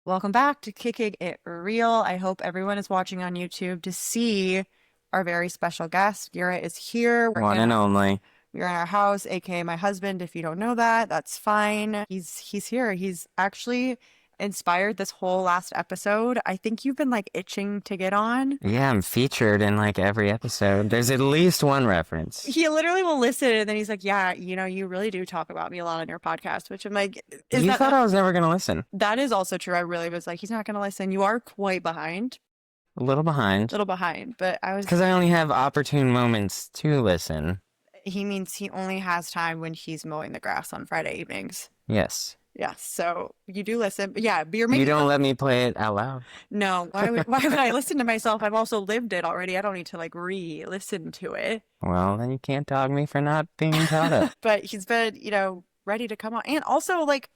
Welcome back to Kicking It Real. I hope everyone is watching on YouTube to see our very special guest. Garrett is here. One and only. We're in our house, aka my husband. If you don't know that, that's fine. He's here. He's actually inspired this whole last episode. I think you've been like itching to get on. Yeah, I'm featured in like every episode. There's at least one reference. He literally will listen and then he's like, yeah, you really do talk about me a lot on your podcast, which I'm like, is You that thought I was never gonna listen. that is also true. I really was like, he's not gonna listen. You are quite behind. A little behind. Little behind, but I was Because I only have opportune moments to listen. he means he only has time when he's mowing the grass on Friday evenings. Yes. Yeah, so you do listen. But yeah, but you're You making don't let me play it out loud. no. Why would I listen to myself? I've also lived it already. I don't need to like re-listen to it. Well, then you can't dog me for not being caught up. But he's been, ready to come on. And also, like,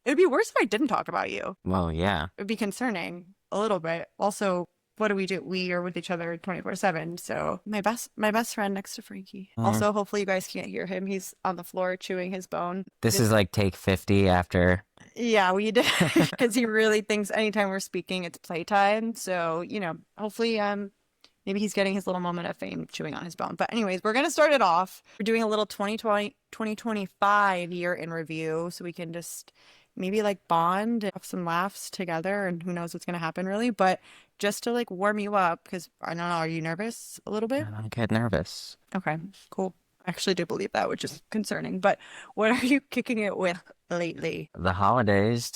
it would be worse if I didn't talk about you. Well, yeah. It would be concerning a little bit. Also, what do? We are with each other 24/7. So my best friend next to Frankie. Also, hopefully you guys can't hear him. He's on the floor chewing his bone. This is like take 50 after. Yeah, we did because he really thinks anytime we're speaking, it's playtime. So, hopefully, maybe he's getting his little moment of fame chewing on his bone. But anyways, we're going to start it off. We're doing a little 2025 year in review so we can just maybe like bond and have some laughs together and who knows what's going to happen really. But just to like warm you up because I don't know, are you nervous a little bit? I don't get nervous. Okay, cool. I actually do believe that, which is concerning. But what are you kicking it with lately? The holidays,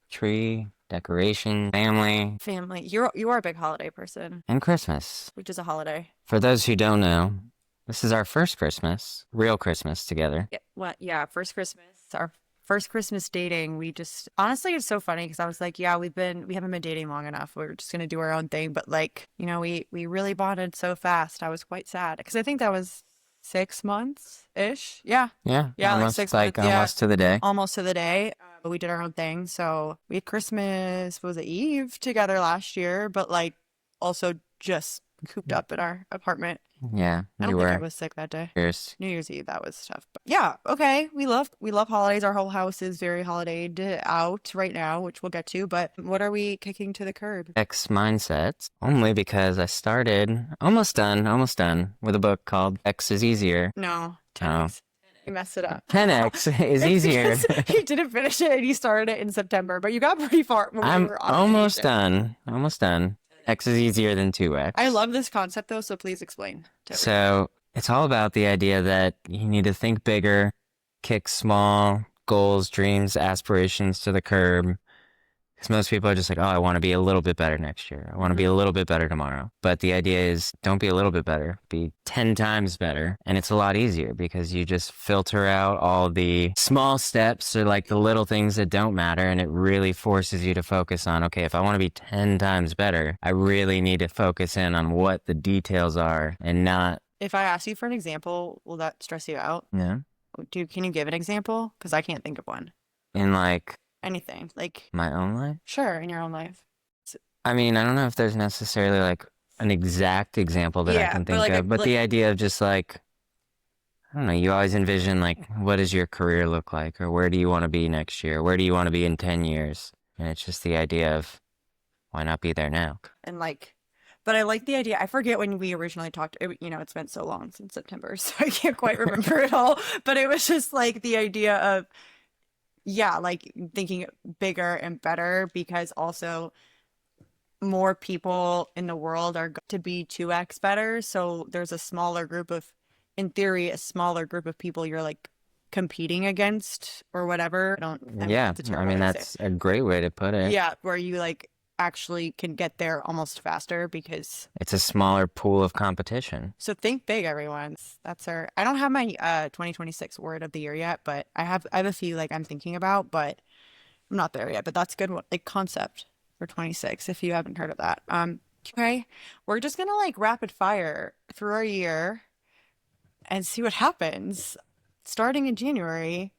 tree, decoration, family, Family. You are a big holiday person, and Christmas. which is a holiday. For those who don't know, this is our first Christmas, real Christmas together. Yeah, well, yeah, first Christmas. Our first Christmas dating. We just honestly it's so funny because I was like, yeah, we haven't been dating long enough. We're just gonna do our own thing. But like, we really bonded so fast. I was quite sad because I think that was 6 months-ish. Yeah. Yeah, Yeah, like almost 6 months, yeah. almost to the day. Almost to the day. But we did our own thing. So we had Christmas, was it Eve together last year, but like also just cooped up in our apartment. Yeah, I you don't think I were. was sick that day. Cheers. New Year's Eve, that was tough. But yeah, okay. We love holidays. Our whole house is very holidayed out right now, which we'll get to. But what are we kicking to the curb? X mindset, only because I started almost done with a book called X is Easier. No, Oh. 10x. You messed it up. 10X is easier. You didn't finish it and you started it in September, but you got pretty far when we I'm were on almost vacation. done. Almost done. X is easier than 2X. I love this concept though, so please explain to everyone. So it's all about the idea that you need to think bigger, kick small goals, dreams, aspirations to the curb. Because most people are just like, oh, I want to be a little bit better next year. I want to be a little bit better tomorrow. But the idea is don't be a little bit better, be 10 times better. And it's a lot easier because you just filter out all the small steps or like the little things that don't matter. And it really forces you to focus on, okay, if I want to be 10 times better, I really need to focus in on what the details are and not. If I ask you for an example, will that stress you out? Yeah. Can you give an example? Because I can't think of one. In like Anything. Like, my own life. sure, in your own life. I mean, I don't know if there's necessarily like an exact example that I Yeah, can but think like of, but the like idea of just like, I don't know, you always envision like, what does your career look like? Or where do you want to be next year? Where do you want to be in 10 years? And it's just the idea of why not be there now? and like but I like the idea. I forget when we originally talked. It's been so long since September, so I can't quite remember it all. But it was just like the idea of, yeah, like thinking bigger and better because also more people in the world are going to be 2x better. So there's in theory, a smaller group of people you're like competing against or whatever. Yeah, That's a I terrible mean, way to say that's a great way to put it. it. Yeah, where you like actually can get there almost faster because It's a smaller pool of competition. so think big, everyone. I don't have my 2026 word of the year yet, but I have a few like I'm thinking about, but I'm not there yet. But that's a good one, like concept for 26 if you haven't heard of that. Okay, we're just gonna like rapid fire through our year and see what happens. Starting in January,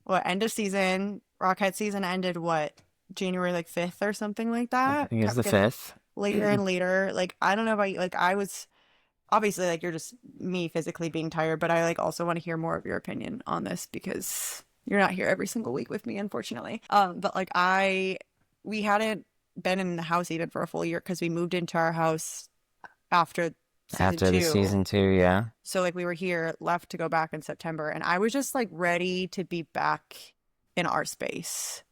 what end of season? Rockhead season ended what? January like 5th or something like I that. think it's the Kept getting 5th. later and later. Like I don't know about you. Like I was obviously like you're just me physically being tired, but I like also want to hear more of your opinion on this because you're not here every single week with me, unfortunately. But like I we hadn't been in the house even for a full year because we moved into our house after season After the two. season 2, yeah. So like we were here, left to go back in September, and I was just like ready to be back in our space.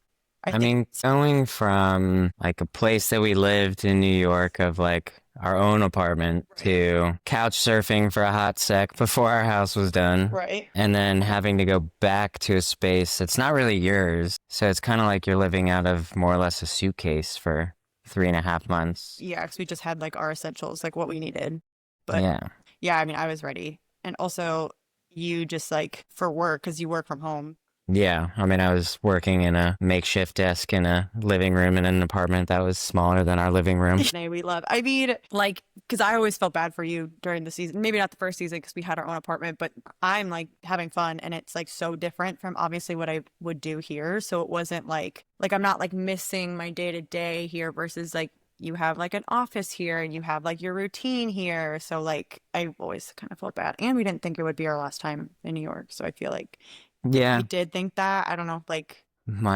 I I think mean, going from like a place that we lived in New York of like our own apartment right, to couch surfing for a hot sec before our house was done, right. and then having to go back to a space that's not really yours. So it's kind of like you're living out of more or less a suitcase for 3.5 months. Yeah, because we just had like our essentials, like what we needed. But Yeah. yeah, I mean, I was ready. And also, you just like for work, because you work from home. Yeah, I mean, I was working in a makeshift desk in a living room in an apartment that was smaller than our living room. Nay, we love. I mean, like, because I always felt bad for you during the season. Maybe not the first season because we had our own apartment, but I'm like having fun, and it's like so different from obviously what I would do here. So it wasn't like I'm not like missing my day to day here versus like you have like an office here and you have like your routine here. So like I always kind of felt bad, and we didn't think it would be our last time in New York. So I feel like we Yeah, did think that. I don't know, like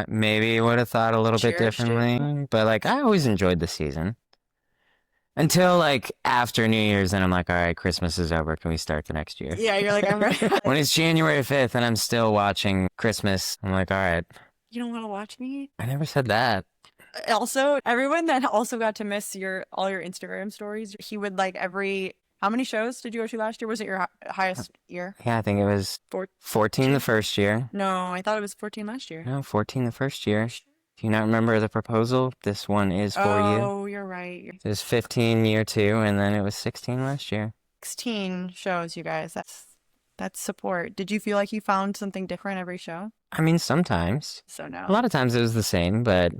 maybe would have thought a little bit cherished it. differently, but like I always enjoyed the season until like after New Year's, and I'm like, all right, Christmas is over. Can we start the next year? Yeah, you're like I'm ready. When it's January 5th and I'm still watching Christmas, I'm like, all right, You don't want to watch me? I never said that. Also, everyone that also got to miss your all your Instagram stories, he would like every how many shows did you go to last year? Was it your highest year? Yeah, I think it was 14 the 14? first year. No, I thought it was 14 last year. No, 14 the first year. Do you not remember the proposal? This one is for you. Oh, you're right. You're It was 15 year 2, and then it was 16 last year. 16 shows, you guys. That's support. Did you feel like you found something different every show? I mean, sometimes. So A no. lot of times it was the same, but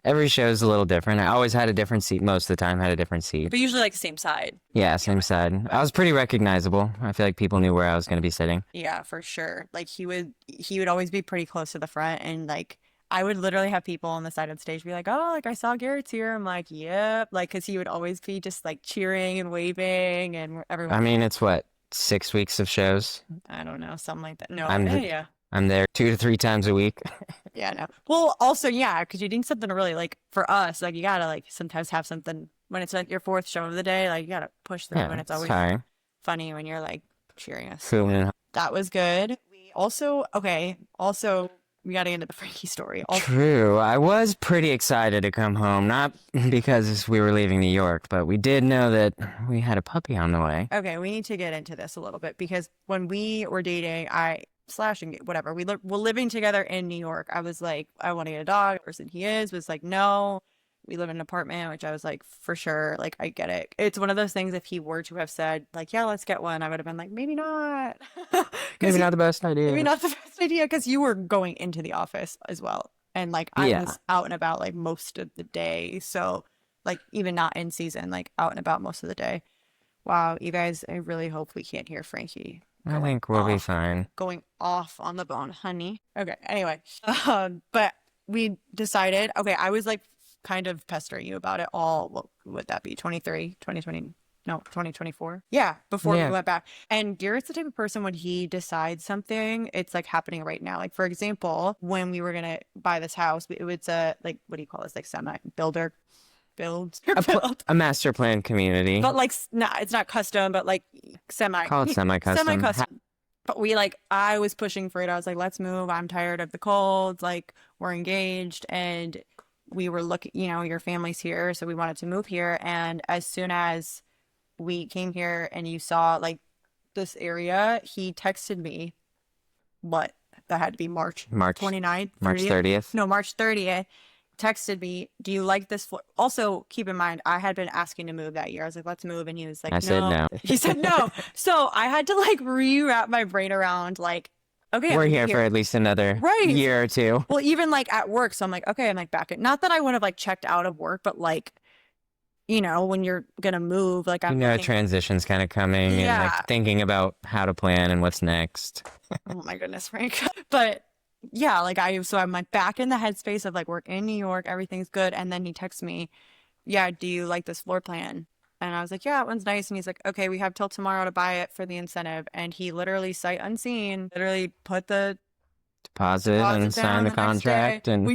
every show is a little different. I always had a different seat. Most of the time, had a different seat. But usually like the same side. Yeah, same side. I was pretty recognizable. I feel like people knew where I was going to be sitting. Yeah, for sure. Like he would always be pretty close to the front, and like I would literally have people on the side of the stage be like, "Oh, like I saw Garrett's here." I'm like, "Yep." Like cuz he would always be just like cheering and waving and everyone I mean, it's what, 6 weeks of shows? I don't know, something like that. No, I'm th- yeah. I'm there 2 to 3 times a week. Yeah, no. Well, also, yeah, because you need something to really like for us, like you gotta like sometimes have something when it's like your fourth show of the day, like you gotta push through, Yeah, and it's it's always tiring. funny when you're like cheering us. Boom. That was good. We also, okay, also we gotta get into the Frankie story. Also, True. I was pretty excited to come home, not because we were leaving New York, but we did know that we had a puppy on the way. okay, we need to get into this a little bit because when we were dating, I slashing whatever we're living together in New York. I was like, I want to get a dog. The person he is was like, no. We live in an apartment, which I was like, for sure, like I get it. It's one of those things. If he were to have said like, yeah, let's get one, I would have been like, maybe not, because Maybe not the best maybe idea. not the best idea because you were going into the office as well, and like I Yeah. was out and about like most of the day, so like even not in season, like out and about most of the day. Wow, you guys, I really hope we can't hear Frankie I going think we'll be off, fine. going off on the bone, honey. Okay, anyway, but we decided, okay, I was like kind of pestering you about it all. What would that be? 23, 2020? No, 2024. Yeah, before we Yeah. went back. And Garrett's the type of person when he decides something, it's like happening right now. Like, for example, when we were gonna buy this house, it was a like, what do you call this? Like semi builder build or build. A master plan community. But like, no, it's not custom, but like Call it semi-custom. semi-custom. But we like, I was pushing for it. I was like, let's move. I'm tired of the colds. Like, we're engaged, and we were looking, your family's here, so we wanted to move here. And as soon as we came here and you saw like this area, he texted me, what? That had to be March March 29th, March 30th? 30th. No, March 30th. Texted me, do you like this floor? Also, keep in mind, I had been asking to move that year. I was like, let's move. And he was like, I said no. no. He said no. So I had to like rewrap my brain around like, okay, We're I'm here for at least another Right. year or two. Well, even like at work. So I'm like, okay, I'm like back at, not that I would have like checked out of work, but like, when you're gonna move, like I'm thinking, Transition's kind of coming and Yeah. like thinking about how to plan and what's next. oh my goodness, Frank. But yeah, like so I'm like back in the headspace of like we're in New York, everything's good. And then he texts me, yeah, do you like this floor plan? And I was like, yeah, that one's nice. And he's like, okay, we have till tomorrow to buy it for the incentive. And he literally, sight unseen, literally put the deposit deposit and sign down the the next day. contract, and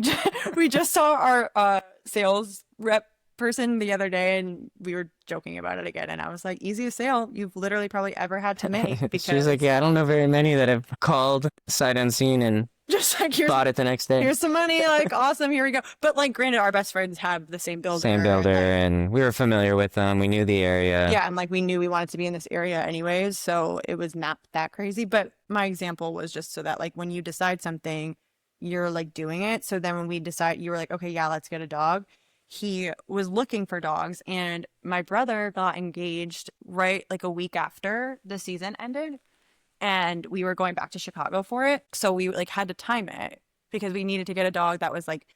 We just saw our sales rep person the other day, and we were joking about it again. And I was like, easiest sale you've literally probably ever had to make, she was like, because "Yeah, I don't know very many that have called sight unseen and just like bought it the next day." here's some money, like awesome, here we go. But like, granted, our best friends have the same builder, Same builder, and like, and we were familiar with them. We knew the area. yeah, and like we knew we wanted to be in this area anyways, so it was not that crazy. But my example was just so that like when you decide something, you're like doing it. So then when we decide, you were like, okay, yeah, let's get a dog. He was looking for dogs, and my brother got engaged right like a week after the season ended, and we were going back to Chicago for it. So we like had to time it because we needed to get a dog that was like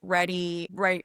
ready, right?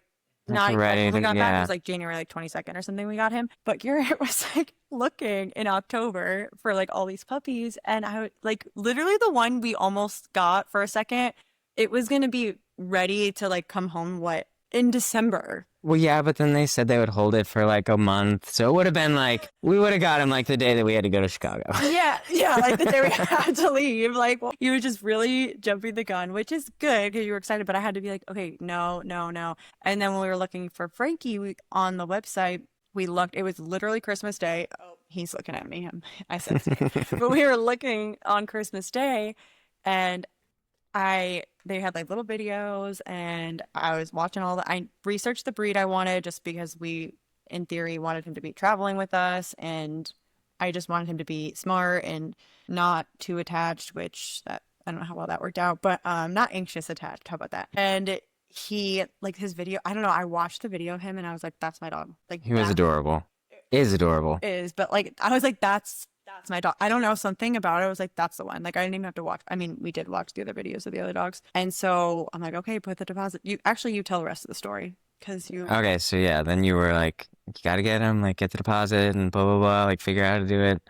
Not like Ready when we to, got back, it yeah. was like January like 22nd or something we got him. But Garrett was like looking in October for like all these puppies, and I like literally the one we almost got for a second, it was gonna be ready to like come home what in December. Well, yeah, but then they said they would hold it for like a month. So it would have been like, we would have got him like the day that we had to go to Chicago. Yeah, yeah, like the day we had to leave. Like, well, you were just really jumping the gun, which is good because you were excited. But I had to be like, okay, no, no, no. And then when we were looking for Frankie on the website, we looked, it was literally Christmas Day. Oh, he's looking at me. I said, but we were looking on Christmas Day, and they had like little videos, and I was watching I researched the breed I wanted just because we, in theory, wanted him to be traveling with us, and I just wanted him to be smart and not too attached, which that I don't know how well that worked out, but not anxious attached. How about that? And he like his video, I don't know, I watched the video of him and I was like, that's my dog. Like He was that adorable. Is adorable. is, but like I was like, that's my dog. I don't know, something about it. I was like, that's the one. Like I didn't even have to watch. I mean, we did watch the other videos of the other dogs. And so I'm like, okay, put the deposit. You tell the rest of the story because you Okay, so yeah, then you were like, you gotta get him, like get the deposit and blah, blah, blah, like figure out how to do it.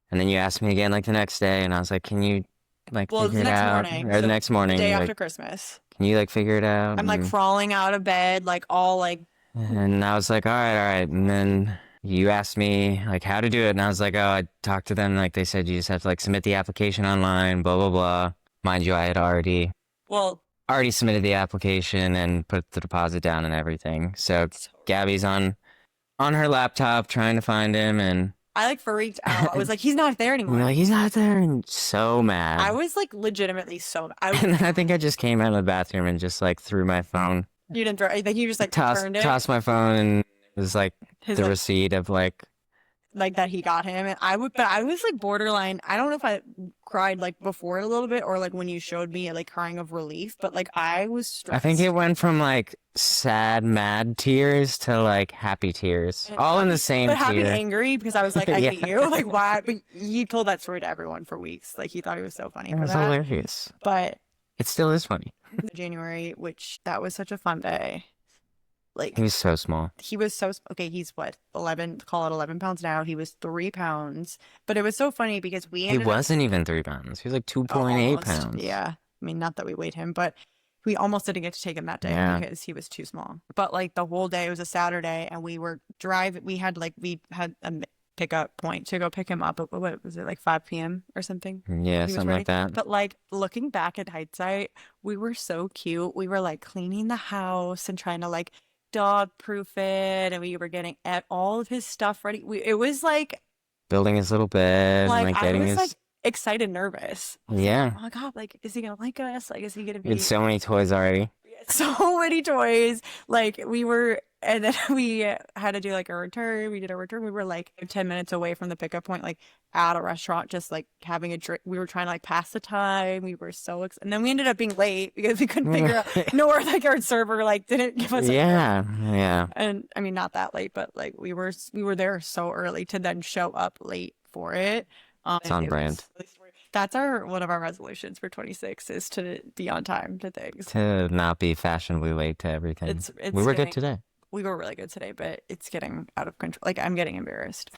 And then you asked me again like the next day, and I was like, can you like well, it was figure the it next out? morning. Or the So next the morning, day you're after like, Christmas. can you like figure it out? I'm like crawling out of bed, like all like And I was like, all right, all right. And then you asked me like how to do it. And I was like, oh, I talked to them. Like they said, you just have to like submit the application online, blah, blah, blah. Mind you, I had well, already submitted the application and put the deposit down and everything. So Gabby's on her laptop trying to find him, and I like freaked out. I was like, he's not there we're anymore. like, he's not there, and so mad. I was like legitimately so mad. And then I think I just came out of the bathroom and just like threw my phone, You didn't throw. I think you just like tossed turned it. tossed my phone, and it was like His the like, receipt of like that he got him, and but I was like borderline. I don't know if I cried like before it a little bit or like when you showed me like crying of relief, but like I was I think stressed. it went from like sad, mad tears to like happy tears, all in the same But happy, tear. angry because I was like, I Yeah. hate you. Like, why? But he told that story to everyone for weeks. Like, he thought he was so funny It for was that. hilarious. But It still is funny. January, which that was such a fun day. Like, He was so small. he was so, okay, he's what, 11, call it 11 pounds now. He was 3 pounds. But it was so funny because we He ended up wasn't even 3 pounds. He was like 2.8 almost, pounds. yeah. I mean, not that we weighed him, but we almost didn't get to take him that day Yeah. because he was too small. But like the whole day, it was a Saturday, and we were driving. We had a pickup point to go pick him up. What was it, like 5 p.m. or something? Yeah, He was something ready. like that. But like looking back at hindsight, we were so cute. We were like cleaning the house and trying to like dog proof it, and we were getting all of his stuff ready. It was like Building his little bed, like like I getting was his. like excited, nervous. I was like, Yeah. oh my God, like is he gonna like us? Like is he gonna We had be so many toys already. so many toys? Like we were, and then we had to do like a return. We did a return. We were like 10 minutes away from the pickup point, like at a restaurant, just like having a drink. We were trying to like pass the time. We were so excited. And then we ended up being late because we couldn't figure out, no, or like our server like didn't give us Yeah, yeah. and I mean, not that late, but like we were there so early to then show up late for it. It's on It brand. was- that's one of our resolutions for 26 is to be on time to things. To not be fashionably late to everything. It's We were getting, good today. we were really good today, but it's getting out of control. Like I'm getting embarrassed.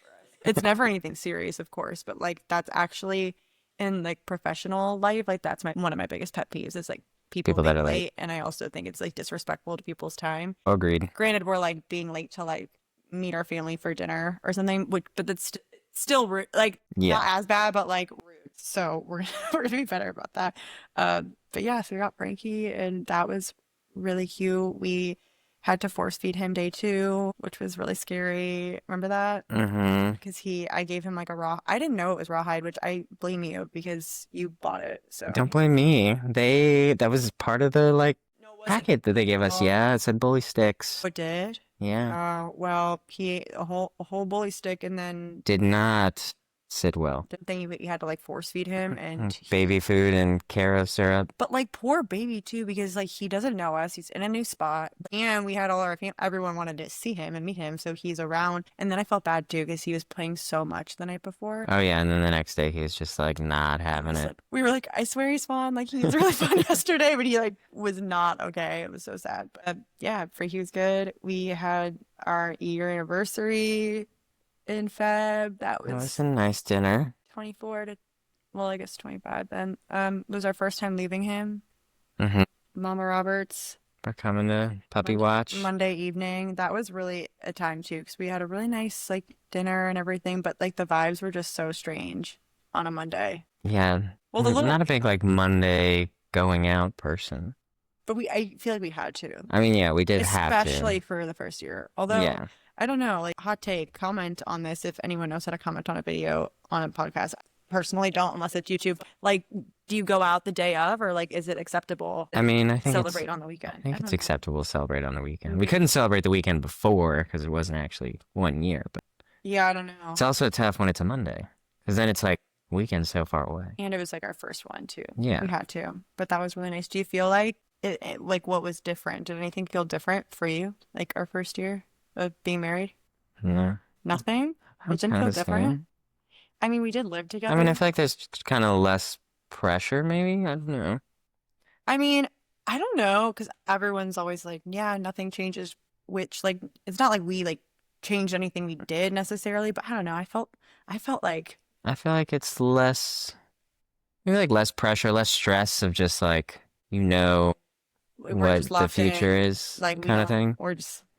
It's never anything serious, of course, but like that's actually in like professional life, like that's one of my biggest pet peeves is like people People that being are late, late. and I also think it's like disrespectful to people's time. Agreed. Granted, we're like being late to like meet our family for dinner or something, but that's still rude. Like Yeah. not as bad, but like rude. So we're we're gonna be better about that. But yeah, so we got Frankie, and that was really cute. We had to force feed him day two, which was really scary. Remember that? Mm-hmm. Because I gave him like a raw. I didn't know it was rawhide, which I blame you because you bought it. Don't So blame me. That was part of the like no, it wasn't. packet that they gave us. Oh, Yeah, it said bully sticks. it did. Yeah. Well, he ate a whole bully stick, and then Did not sit well. the thing you had to like force feed him, and Baby he food and Kara syrup. but like poor baby too, because like he doesn't know us. He's in a new spot, and we had all our everyone wanted to see him and meet him, so he's around. And then I felt bad too because he was playing so much the night before. Oh yeah, and then the next day he was just like not having it. We were like, I swear he's fine. Like he was really fun yesterday, but he like was not okay. It was so sad. But yeah, Frankie was good. We had our year anniversary in Feb. That That was was a nice dinner. 24 to, well, I guess 25 then. It was our first time leaving him. Mm-hmm. Mama Roberts. For coming to puppy Mon watch. Monday evening. That was really a time too, because we had a really nice like dinner and everything, but like the vibes were just so strange on a Monday. Yeah, Well, the not little, a big like Monday going out person. but I feel like we had to, I mean, yeah, we did have to. especially for the first year. Although, Yeah. I don't know, like hot take, comment on this if anyone knows how to comment on a video on a podcast. Personally, don't unless it's YouTube. Like, do you go out the day of, or like, is it acceptable I to mean, I think celebrate on the I weekend? think I it's don't know. acceptable to celebrate on the weekend. We Okay. couldn't celebrate the weekend before because it wasn't actually 1 year, but Yeah, I don't know. it's also tough when it's a Monday because then it's like weekend's so far away. And it was like our first one too. Yeah. We had to, but that was really nice. Do you feel like like what was different? Did anything feel different for you? Like our first year of being married? Yeah. Nothing? I'm It didn't kind feel of different? same. I mean, we did live I mean, I together. feel like there's kind of less pressure, maybe. I don't know. I mean, I don't know, because everyone's always like, yeah, nothing changes, which like it's not like we like changed anything we did necessarily, but I don't know. I felt like I feel like it's less, maybe like less pressure, less stress of just like, you know we're just what the locked future in. is Like we kind of know thing.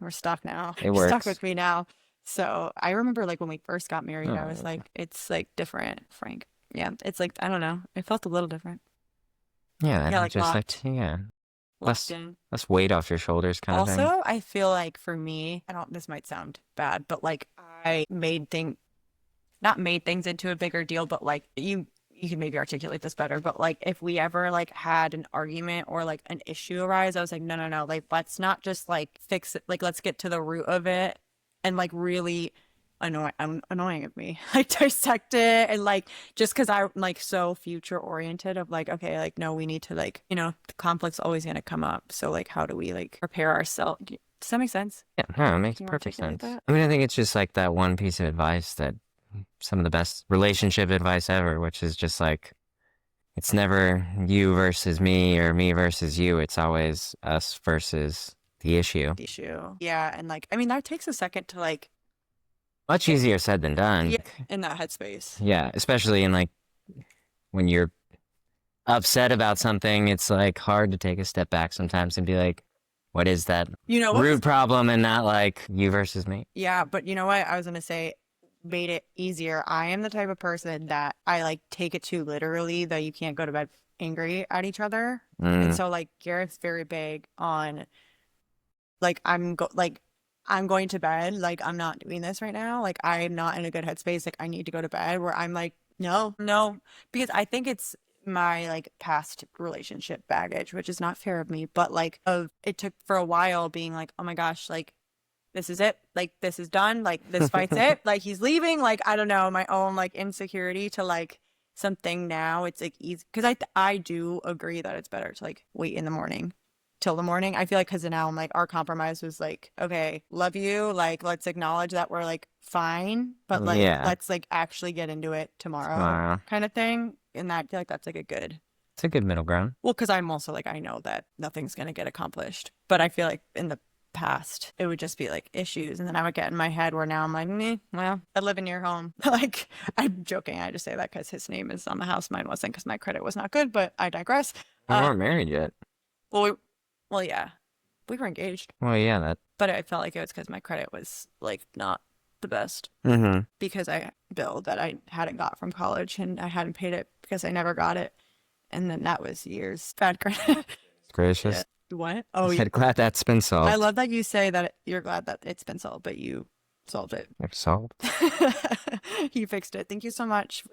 we're stuck now. It You're stuck works. with me now. So I remember like when we first got married, I was Oh, like, it's like different, Frank. Yeah, it's like I don't know. It felt a little different. yeah, Yeah, that like just like, yeah, locked less, in. less weight off your shoulders kind of thing. Also, I feel like for me, I don't, this might sound bad, but like I made things, not made things into a bigger deal, but like you can maybe articulate this better, but like if we ever like had an argument or like an issue arise, I was like, no, no, no, like let's not just like fix it, like let's get to the root of it and like really annoying of me, like dissect it and like just because I'm like so future oriented of like, okay, like no, we need to like, the conflict's always gonna come up. So like how do we like prepare ourselves? Does that make sense? Yeah, no, it makes Can you perfect articulate sense. that? I mean, I think it's just like that one piece of advice that some of the best relationship advice ever, which is just like, it's never you versus me or me versus you. It's always us versus the issue. Issue. Yeah, and like I mean that takes a second to like Much get easier said than done. yeah in that headspace. Yeah, especially in like when you're upset about something, it's like hard to take a step back sometimes and be like, what is that You know what root was problem and not like you versus me? yeah, but you know what I was gonna say made it easier. I am the type of person that I like take it too literally that you can't go to bed angry at each other. And Mm, so like Garrett's very big on like I'm going to bed, like I'm not doing this right now. Like I'm not in a good headspace. Like I need to go to bed where I'm like, no, no, because I think it's my like past relationship baggage, which is not fair of me, but like of it took for a while being like, oh my gosh, like this is it. Like this is done. Like this fight's it. Like he's leaving. Like I don't know, my own like insecurity to like something now. It's like easy because I do agree that it's better to like wait in the morning till the morning. I feel like because now I'm like our compromise was like, okay, love you. Like let's acknowledge that we're like fine, but like yeah, let's like actually get into it tomorrow tomorrow. kind of thing. And that I feel like that's like a good It's a good middle ground. well, because I'm also like I know that nothing's gonna get accomplished. But I feel like in the past it would just be like issues and then I would get in my head where now I'm like, well, I live in your home. Like I'm joking. I just say that because his name is on the house. Mine wasn't because my credit was not good, but I digress. We Uh weren't married yet. well we, well yeah. We were engaged. Well, yeah, that But I felt like it was because my credit was like not the best Mm-hmm. because I bill that I hadn't got from college and I hadn't paid it because I never got it. And then that was years. Bad credit. Yeah. Gracious. What? I Oh, yeah. said, glad that's been I solved. love that you say that you're glad that it's been solved, but you solved it. Solved. You fixed it. Thank you so much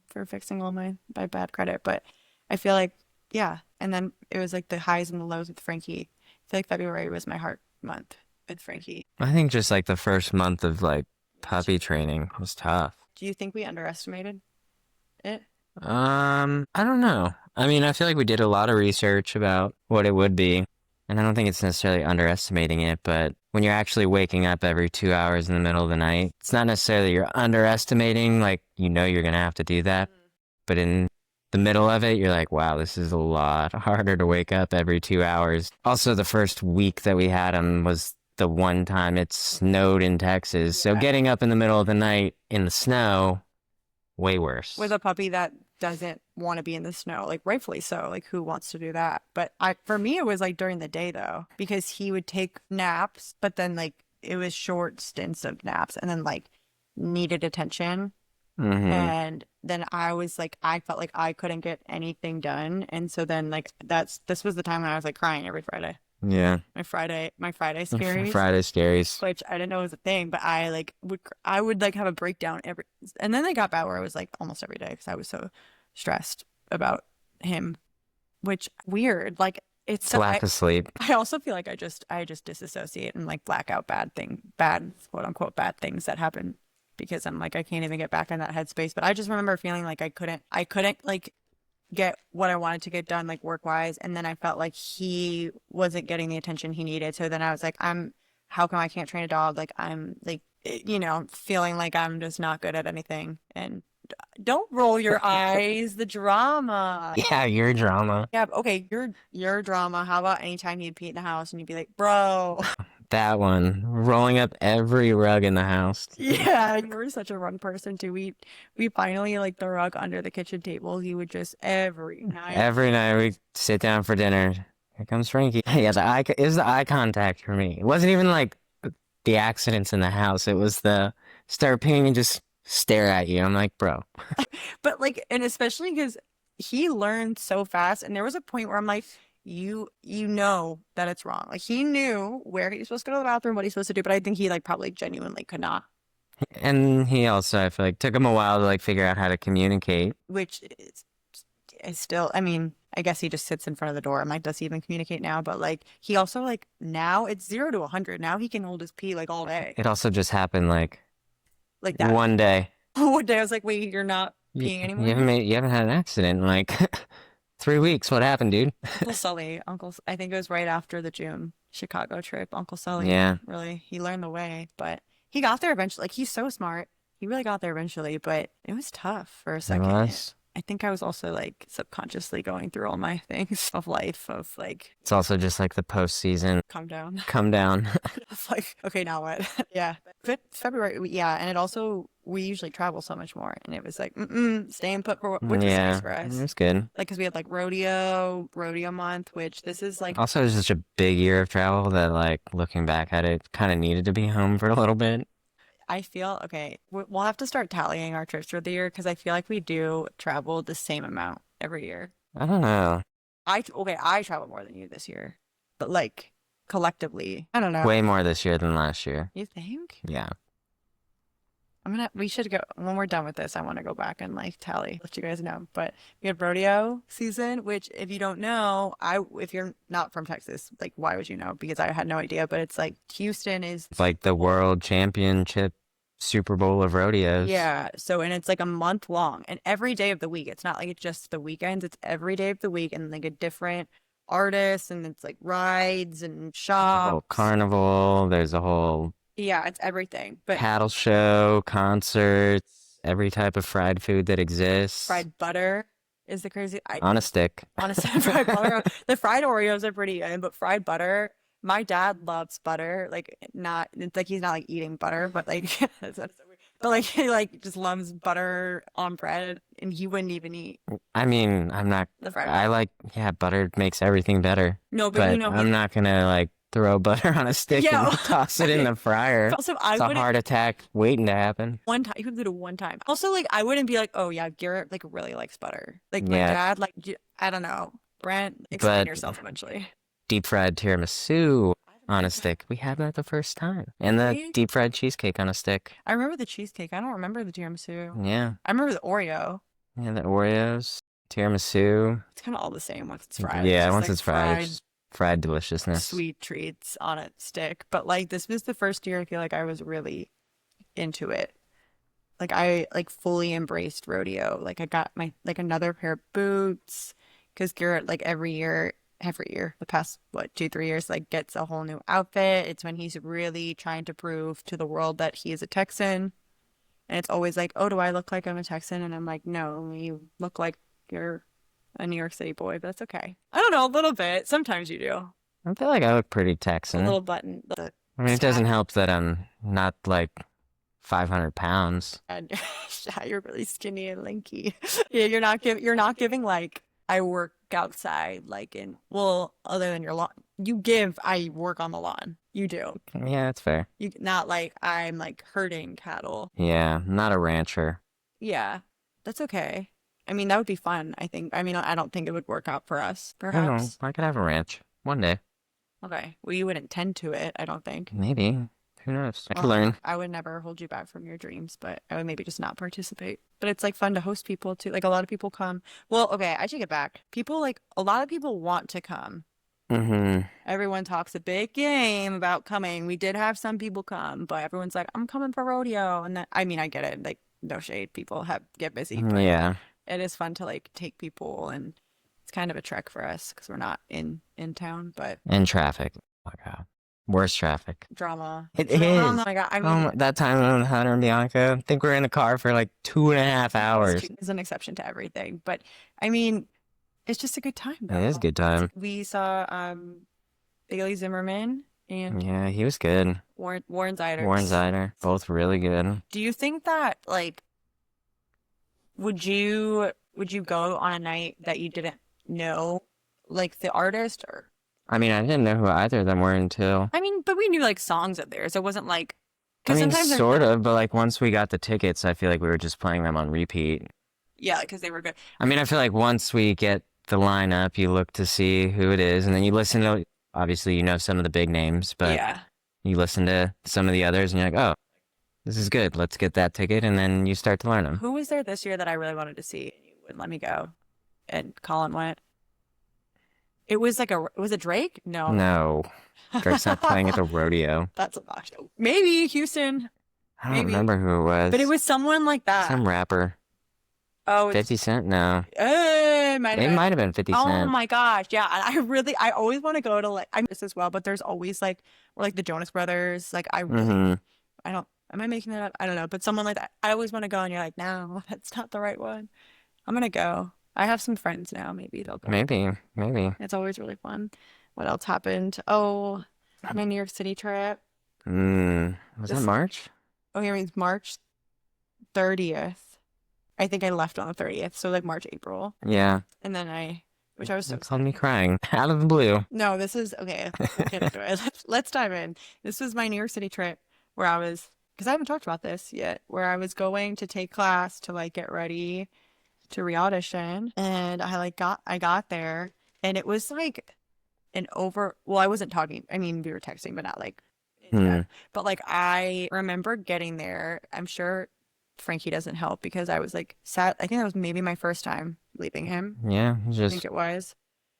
for fixing all my bad credit. But I feel like, yeah. And then it was like the highs and the lows with Frankie. I feel like February was my heart month with Frankie. I think just like the first month of like puppy training was tough. Do you think we underestimated it? I don't know. I mean, I feel like we did a lot of research about what it would be, and I don't think it's necessarily underestimating it, but when you're actually waking up every 2 hours in the middle of the night, it's not necessarily you're underestimating, like, you know you're gonna have to do that, but in the middle of it, you're like, wow, this is a lot harder to wake up every 2 hours. Also, the first week that we had him was the one time it snowed in Texas, so Yeah. getting up in the middle of the night in the snow, way worse. With a puppy that doesn't want to be in the snow, like rightfully so. Like who wants to do that? But for me, it was like during the day though, because he would take naps, but then like it was short stints of naps and then like needed attention. Mm-hmm. And then I was like, I felt like I couldn't get anything done. And so then like this was the time when I was like crying every Friday. Yeah. My Friday scaries. Friday scaries. Which I didn't know was a thing, but I would like have a breakdown and then they got bad where it was like almost every day because I was so stressed about him, which weird. Like it's so, Lack of sleep. I also feel like I just disassociate and like black out bad quote unquote bad things that happen because I'm like I can't even get back in that headspace. But I just remember feeling like I couldn't like get what I wanted to get done, like work wise. And then I felt like he wasn't getting the attention he needed. So then I was like, how come I can't train a dog? Like, I'm like, feeling like I'm just not good at anything. And don't roll your eyes, the drama. Yeah, your drama. Yeah, okay, your drama. How about anytime you'd pee in the house and you'd be like, bro. That one. Rolling up every rug in the house. Yeah, you were such a rug person too. We finally like the rug under the kitchen table. He would just every night. Every night we sit down for dinner. Here comes Frankie. Yeah, it was the eye contact for me. It wasn't even like the accidents in the house. It was the start peeing and just stare at you. I'm like, bro. But like, and especially because he learned so fast, and there was a point where I'm like, you know that it's wrong. Like he knew where he was supposed to go to the bathroom, what he's supposed to do, but I think he like probably genuinely could not. And he also, I feel like, took him a while to like figure out how to communicate. Which is still, I mean, I guess he just sits in front of the door. I'm like, does he even communicate now? But like, he also like now it's 0 to 100. Now he can hold his pee like all day, It also just happened like that. one day. One day I was like, wait, you're not peeing anymore? You haven't had an accident in like 3 weeks. What happened, dude? Uncle Sully, I think it was right after the June Chicago trip. Uncle Sully, Yeah. really, he learned the way, but he got there eventually. Like he's so smart. He really got there eventually, but it was tough for a It second. was. I think I was also like subconsciously going through all my things of life of like, It's also just like the postseason. calm down. Come down. It's like, okay, now what? Yeah. But February, yeah. And it also, we usually travel so much more. And it was like, staying put for which was Yeah, nice for us. it was good. Like, because we had like rodeo month, which this is like, Also, it was such a big year of travel that, like, looking back at it, kind of needed to be home for a little bit. I feel, okay, we'll have to start tallying our trips for the year because I feel like we do travel the same amount every year. I don't know. I travel more than you this year, but like collectively, I don't know. Way more this year than last year. You think? Yeah. We should go, when we're done with this, I want to go back and like tally, let you guys know. But we had rodeo season, which if you don't know, if you're not from Texas, like why would you know? Because I had no idea, but it's like Houston is, It's like the world championship Super Bowl of rodeos. yeah. So, and it's like a month long and every day of the week. It's not like it's just the weekends, it's every day of the week and like a different artist and it's like rides and There's a shops. whole carnival. There's a whole Yeah, it's everything. But paddle show, concerts, every type of fried food that exists. fried butter is the crazy. On a stick. Honestly, fried butter. The fried Oreos are pretty good, but fried butter. My dad loves butter. Like not, it's like he's not like eating butter, but like, that's so weird. But like he like just loves butter on bread, and he wouldn't even eat I mean, I'm not. the fried. I like, yeah, butter makes everything better. No, but But you know, I'm not gonna like throw butter on a stick Yeah. and toss it in the fryer. Also, I It's a wouldn't heart attack waiting to happen. one time. You could do it one time. Also, like I wouldn't be like, oh yeah, Garrett like really likes butter. Like my Yeah, dad, like I don't know. Brent, explain but yourself eventually. deep fried tiramisu I haven't on a had that. stick. We had that the first time. And the Really? deep fried cheesecake on a stick. I remember the cheesecake. I don't remember the tiramisu. Yeah. I remember the Oreo. Yeah, the Oreos, tiramisu. It's kind of all the same once it's fried. It's Yeah, just once like it's fried, it's fried just fried deliciousness. sweet treats on a stick. But like this was the first year I feel like I was really into it. Like I like fully embraced rodeo. Like I got my like another pair of boots because Garrett like every year, the past what 2, 3 years, like gets a whole new outfit. It's when he's really trying to prove to the world that he is a Texan. And it's always like, oh, do I look like I'm a Texan? And I'm like, no, you look like you're a New York City boy, but that's okay. I don't know, a little bit. Sometimes you do. I feel like I look pretty The Texan. little button, the I mean, it strap. doesn't help that I'm not like 500 pounds. And yeah, you're really skinny and lanky. Yeah, you're not giving like I work outside like in well, other than your lawn. You give I work on the lawn. You do. Yeah, that's fair. You not like I'm like herding cattle. Yeah, not a rancher. Yeah, that's okay. I mean, that would be fun, I think. I mean, I don't think it would work out for us, I don't know. perhaps. I could have a ranch one day. Okay. Well, you wouldn't tend to it, I don't think. Maybe. Who knows? I could Well, learn. I would never hold you back from your dreams, but I would maybe just not participate. But it's like fun to host people too. Like a lot of people come. Well, okay, I take it back. People like a lot of people want to come. Mm-hmm. Everyone talks a big game about coming. We did have some people come, but everyone's like, I'm coming for rodeo. And that, I mean, I get it. Like, no shade. People have get busy, but Yeah. it is fun to like take people and it's kind of a trek for us because we're not in town, but And traffic. Oh my God. Worst traffic. drama. It Oh is. my God. I Oh mean, my, that time on Hunter and Bianca, I think we're in the car for like 2.5 hours. is an exception to everything, but I mean, it's just a good time It is a though. good time. We saw Bailey Zimmerman and Yeah, he was good. Warren Warren Ziders. Zyder, both really good. Do you think that like would you go on a night that you didn't know like the artist or I mean, I didn't know who either of them were until, I mean, but we knew like songs of theirs. It wasn't like I because mean, sometimes they're sort of, but like once we got the tickets, I feel like we were just playing them on repeat. yeah, because they were good. I mean, I feel like once we get the lineup, you look to see who it is, and then you listen to, obviously, you know some of the big names, but Yeah. you listen to some of the others, and you're like, oh, this is good. Let's get that ticket, and then you start to learn them. Who was there this year that I really wanted to see and you wouldn't let me go? And Colin went. It was like was it Drake? No. No, Drake's not playing at the rodeo. That's a box. Maybe Houston. I don't Maybe. remember who it was. But it was someone like that. Some rapper. Oh, 50 Cent? No. it might have It been. might have been 50 Oh Cent. my gosh. Yeah. And I always want to go to like, I miss as well, but there's always like, or like the Jonas Brothers. Like, Mm-hmm. I don't, am I making that up? I don't know. But someone like that, I always want to go and you're like, no, that's not the right one. I'm going to go. I have some friends now. Maybe they'll go. Maybe. It's always really fun. What else happened? Oh, my New York City trip. Was that This, March? oh, here means March 30th. I think I left on the 30th. So like March, April. Yeah. And then which I was so It called me crying out of the blue. No, this is okay. We'll get into it. Let's dive in. This was my New York City trip where I was, because I haven't talked about this yet, where I was going to take class to like get ready to re-audition, and I got there, and it was like well, I wasn't talking. I mean, we were texting, but not like, Hmm. but like I remember getting there. I'm sure Frankie doesn't help because I was like sad. I think that was maybe my first time leaving him. Yeah, I just think it was.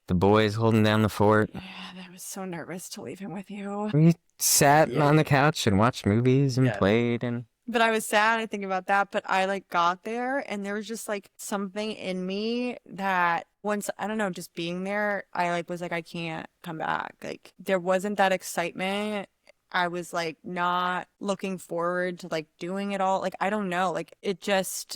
the boys holding down the fort. Yeah, I was so nervous to leave him with you. We sat Yeah. on the couch and watched movies and Yeah. played and But I was sad. I think about that. But I like got there and there was just like something in me that once, I don't know, just being there, I like was like, I can't come back. Like there wasn't that excitement. I was like not looking forward to like doing it all. Like I don't know. Like it just,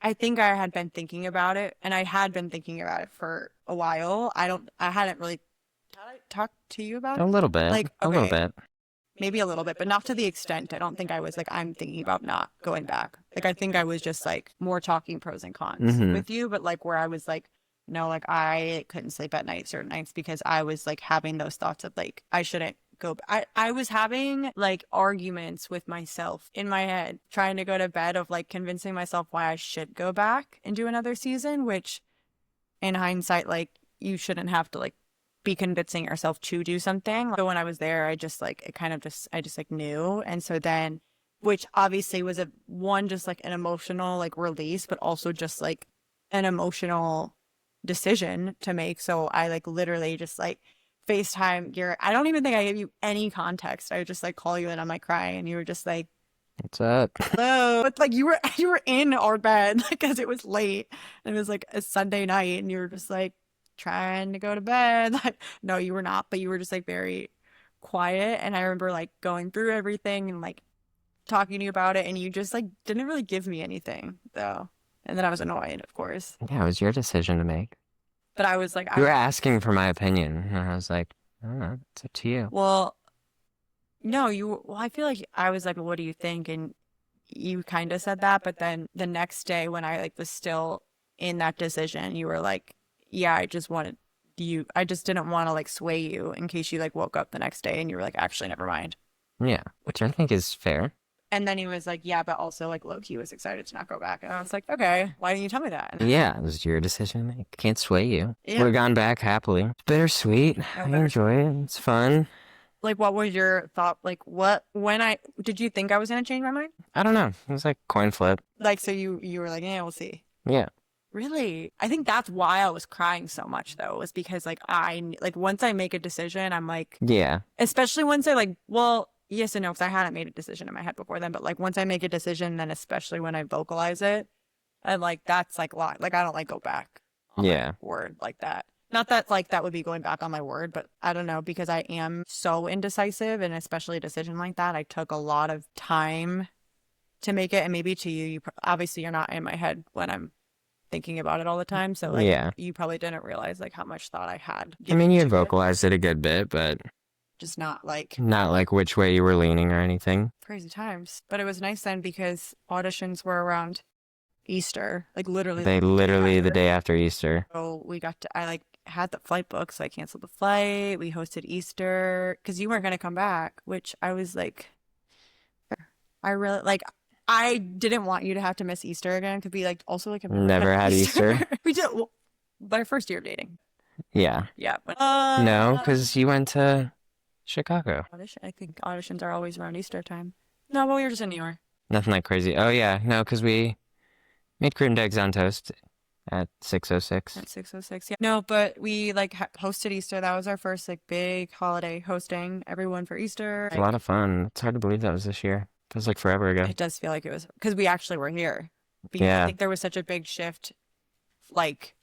I think I had been thinking about it and I had been thinking about it for a while. I hadn't really talked to you about a it. little bit. Like, A little okay. bit. Maybe a little bit, but not to the extent. I don't think I was like, I'm thinking about not going back. Like, I think I was just like more talking pros and cons Mhm. with you, but like where I was like, no, like I couldn't sleep at night certain nights because I was like having those thoughts of like I shouldn't go. I was having like arguments with myself in my head, trying to go to bed of like convincing myself why I should go back and do another season, which in hindsight, like you shouldn't have to like be convincing yourself to do something. So when I was there, I just like it kind of just I just like knew. And so then which obviously was a one just like an emotional like release, but also just like an emotional decision to make. So I like literally just like FaceTime Garrett. I don't even think I gave you any context. I would just like call you and I'm like crying and you were just like, What's up? hello. But like you were in our bed because it was late and it was like a Sunday night and you were just like trying to go to bed. Like no, you were not, but you were just like very quiet. And I remember like going through everything and like talking to you about it and you just like didn't really give me anything though. And then I was annoyed, of course. Yeah, it was your decision to make. But I was like, You were asking for my opinion, and I was like, I don't know, it's up to you. well, no, well, I feel like I was like, well, what do you think? And you kind of said that, but then the next day when I like was still in that decision, you were like, yeah, I just didn't want to like sway you in case you like woke up the next day and you were like, actually, never mind. Yeah, which I think is fair. And then he was like, yeah, but also like low-key was excited to not go back. And I was like, okay, why didn't you tell me that? Yeah, it was your decision to make. Can't sway you. Yeah. Would have gone back happily. It's bittersweet. I enjoy it. It's fun. Like, what was your thought? Like, did you think I was gonna change my mind? I don't know. It was like coin flip. Like, so you were like, yeah, we'll see. Yeah. Really? I think that's why I was crying so much though, was because like once I make a decision, I'm like, Yeah. especially once I like, well, yes and no, because I hadn't made a decision in my head before then, but like once I make a decision, then especially when I vocalize it, and like that's like a lot. Like I don't like go back on Yeah. my word like that. Not that like that would be going back on my word, but I don't know, because I am so indecisive and especially a decision like that, I took a lot of time to make it. And maybe to you, obviously you're not in my head when I'm thinking about it all the time. So like Yeah. you probably didn't realize like how much thought I had I mean, given you to had it. vocalized it a good bit, but Just not like not like which way you were leaning or anything. crazy times. But it was nice then because auditions were around Easter, like literally They the day literally the after. day after Easter. So I like had the flight booked, so I canceled the flight. We hosted Easter because you weren't gonna come back, which I was like, I really like. I didn't want you to have to miss Easter again. Could be like also like I've Never had Easter. We did well, our first year of dating. Yeah. Yeah. But, No, because you went to Chicago. I think auditions are always around Easter time. No, but we were just in New York. Nothing like crazy. Oh, yeah. No, because we made cream eggs on toast at 6:06. At 6:06. Yeah. No, but we like hosted Easter. That was our first like big holiday hosting everyone for Easter. It's a lot of fun. It's hard to believe that was this year. Feels like forever ago. It does feel like it was because we actually were here. Because Yeah. I think there was such a big shift. Like,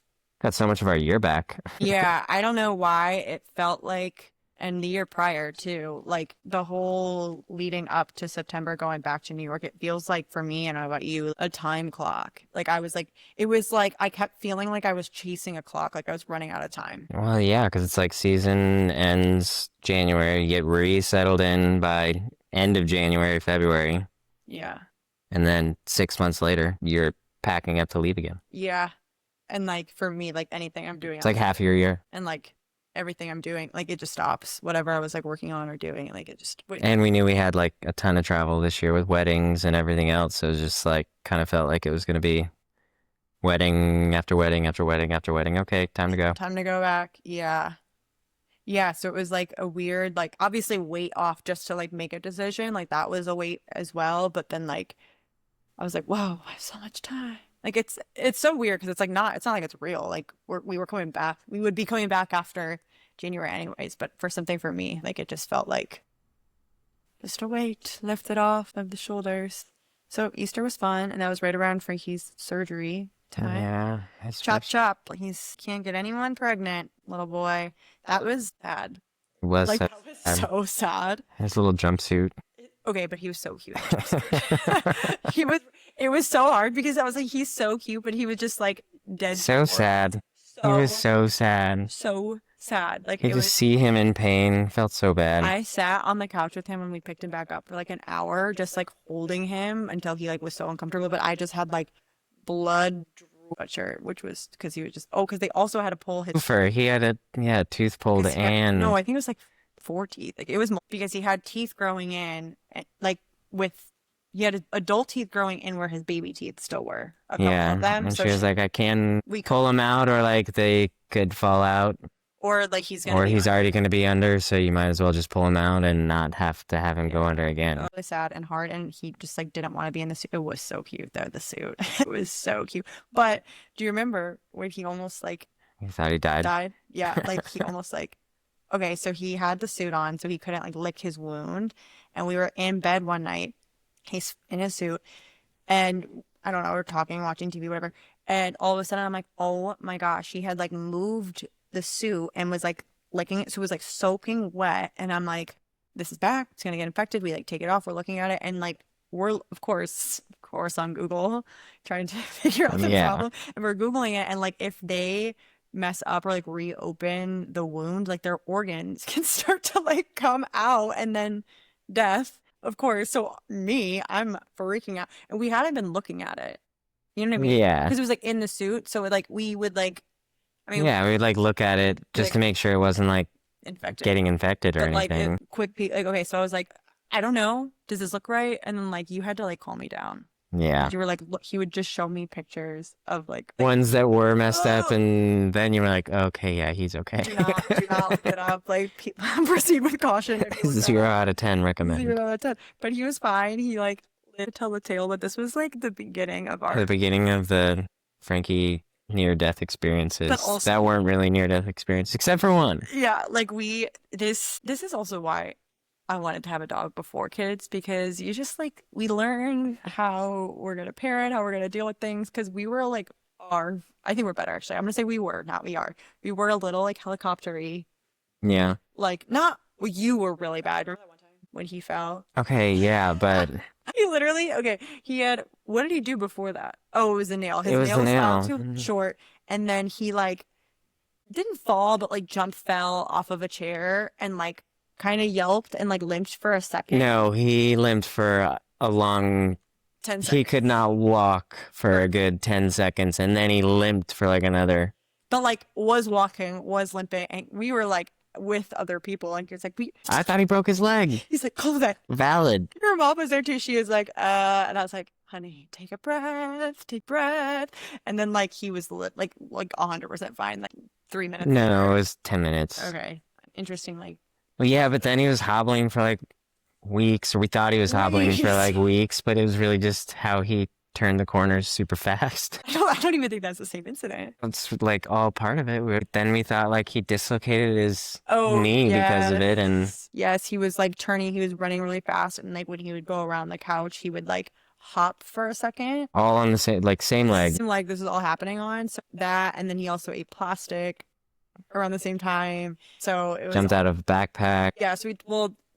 Got so much of our year back. yeah, I don't know why it felt like, and the year prior too, like the whole leading up to September going back to New York, it feels like for me, and I don't know about you, a time clock. Like I was like, it was like I kept feeling like I was chasing a clock, like I was running out of time. Well, yeah, because it's like season ends January. You get resettled in by end of January, February. Yeah. And then 6 months later, you're packing up to leave again. Yeah. And like for me, like anything I'm doing, It's like half your year. and like everything I'm doing, like it just stops. Whatever I was like working on or doing, like it just wait. And we knew we had like a ton of travel this year with weddings and everything else. So it was just like kind of felt like it was going to be wedding after wedding after wedding after wedding. Okay, time to go. Time to go back. Yeah. Yeah, so it was like a weird, like obviously weight off just to like make a decision. Like that was a weight as well. But then like I was like, whoa, I have so much time. Like it's so weird because it's not like it's real. Like we were coming back. We would be coming back after January anyways. But for something for me, like it just felt like just a weight lifted off of the shoulders. So Easter was fun, and that was right around Frankie's surgery time. Yeah. That's Chop chop. He's can't get anyone pregnant, little boy. That was sad. It was Like so that was sad. so sad. His little jumpsuit. Okay, but he was so cute. He was. It was so hard because I was like, he's so cute, but he was just like dead. So bored. sad. He was so sad. so sad. Like You it just was. see him in pain. Felt so bad. I sat on the couch with him when we picked him back up for like an hour, just like holding him until he like was so uncomfortable. But I just had like blood sweatshirt, which was because he was just because they also had to pull his For he had a tooth pulled because no, and I think it was like four teeth. Like it was because he had teeth growing in, like with he had adult teeth growing in where his baby teeth still were, a couple of yeah, them. and So she was like, I can we pull them out, or like they could fall out, or like he's gonna or be he's already going to be under, so you might as well just pull him out and not have to have him go under again. really sad and hard, and he just like didn't want to be in the suit. It was so cute though, the suit. It was so cute. But do you remember when he almost like He thought he died. died? Yeah, like he almost like okay, so he had the suit on, so he couldn't like lick his wound, and we were in bed one night. He's in his suit, and I don't know, we're talking, watching TV, whatever. And all of a sudden, I'm like, oh my gosh, he had like moved the suit and was like licking it. So it was like soaking wet. And I'm like, this is back. It's going to get infected. We like take it off. We're looking at it. And like, we're, of course, on Google trying to figure out the Yeah. problem. And we're Googling it. And like, if they mess up or like reopen the wound, like their organs can start to like come out and then death. Of course. So I'm freaking out. And we hadn't been looking at it. You know what I mean? Yeah. Because it was like in the suit. So like we would like, I mean, Yeah, we'd like look at it just like, to make sure it wasn't like infected. getting infected or But like anything. quick peek, like, okay, so I was like, I don't know. Does this look right? And then like you had to like calm me down. Yeah. You were like, look, he would just show me pictures of like Ones that were messed up, and then you were like, okay, yeah, he's okay. do not look it up. Like proceed with caution. 0 out of 10 recommend. 0 out of 10. But he was fine. He like lived to tell the tale. But this was like the beginning of The beginning of the Frankie near-death experiences But also- that weren't really near-death experiences, except for one. Yeah, like this is also why I wanted to have a dog before kids, because you just like we learn how we're gonna parent, how we're gonna deal with things, because we were like I think we're better actually. I'm gonna say we were, not we are. We were a little like helicopter-y. Yeah. Like not well, you were really bad. Remember that one time when he fell? Okay, yeah, but He literally he had what did he do before that? Oh, it was a nail. His It was nail the was nail. too short, and then he like didn't fall, but like fell off of a chair and like kind of yelped and like limped for a second. no, he limped for a long 10 seconds. He could not walk for a good 10 seconds, and then he limped for like another. But like was walking, was limping, and we were like with other people, and he's like, I thought he broke his leg. he's like, call that. Valid. Your mom was there too. She was like, and I was like, honey, take a breath, take breath. And then like he was like 100% fine, like 3 minutes No, later. it was 10 minutes. Okay. Interesting, like Well, yeah, but then he was hobbling for like weeks, or we thought he was hobbling for like weeks, but it was really just how he turned the corners super fast. I don't even think that's the same incident. It's like all part of it. Then we thought like he dislocated his Oh, knee because of it, and yes, he was like he was running really fast, and like when he would go around the couch, he would like hop for a second. all on the same leg. Seemed like this is all happening on so that, and then he also ate plastic around the same time. So it was Jumped out of a backpack. yeah. So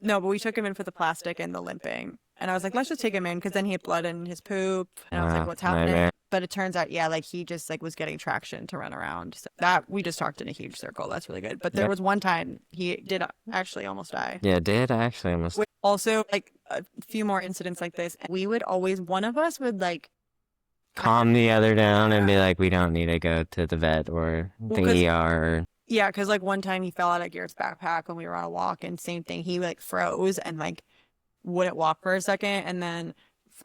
no, but we took him in for the plastic and the limping. And I was like, let's just take him in, because then he had blood in his poop. And I was like, what's happening? Nightmare. But it turns out, yeah, like he just like was getting traction to run around. So that we just talked in a huge circle. That's really good. But there was one time he did actually almost die. Yeah, did actually almost. Also, like a few more incidents like this. We would always, one of us would like Calm the other down and be like, we don't need to go to the vet or the ER. Yeah, because like one time he fell out of Garrett's backpack when we were on a walk, and same thing, he like froze and like wouldn't walk for a second, and then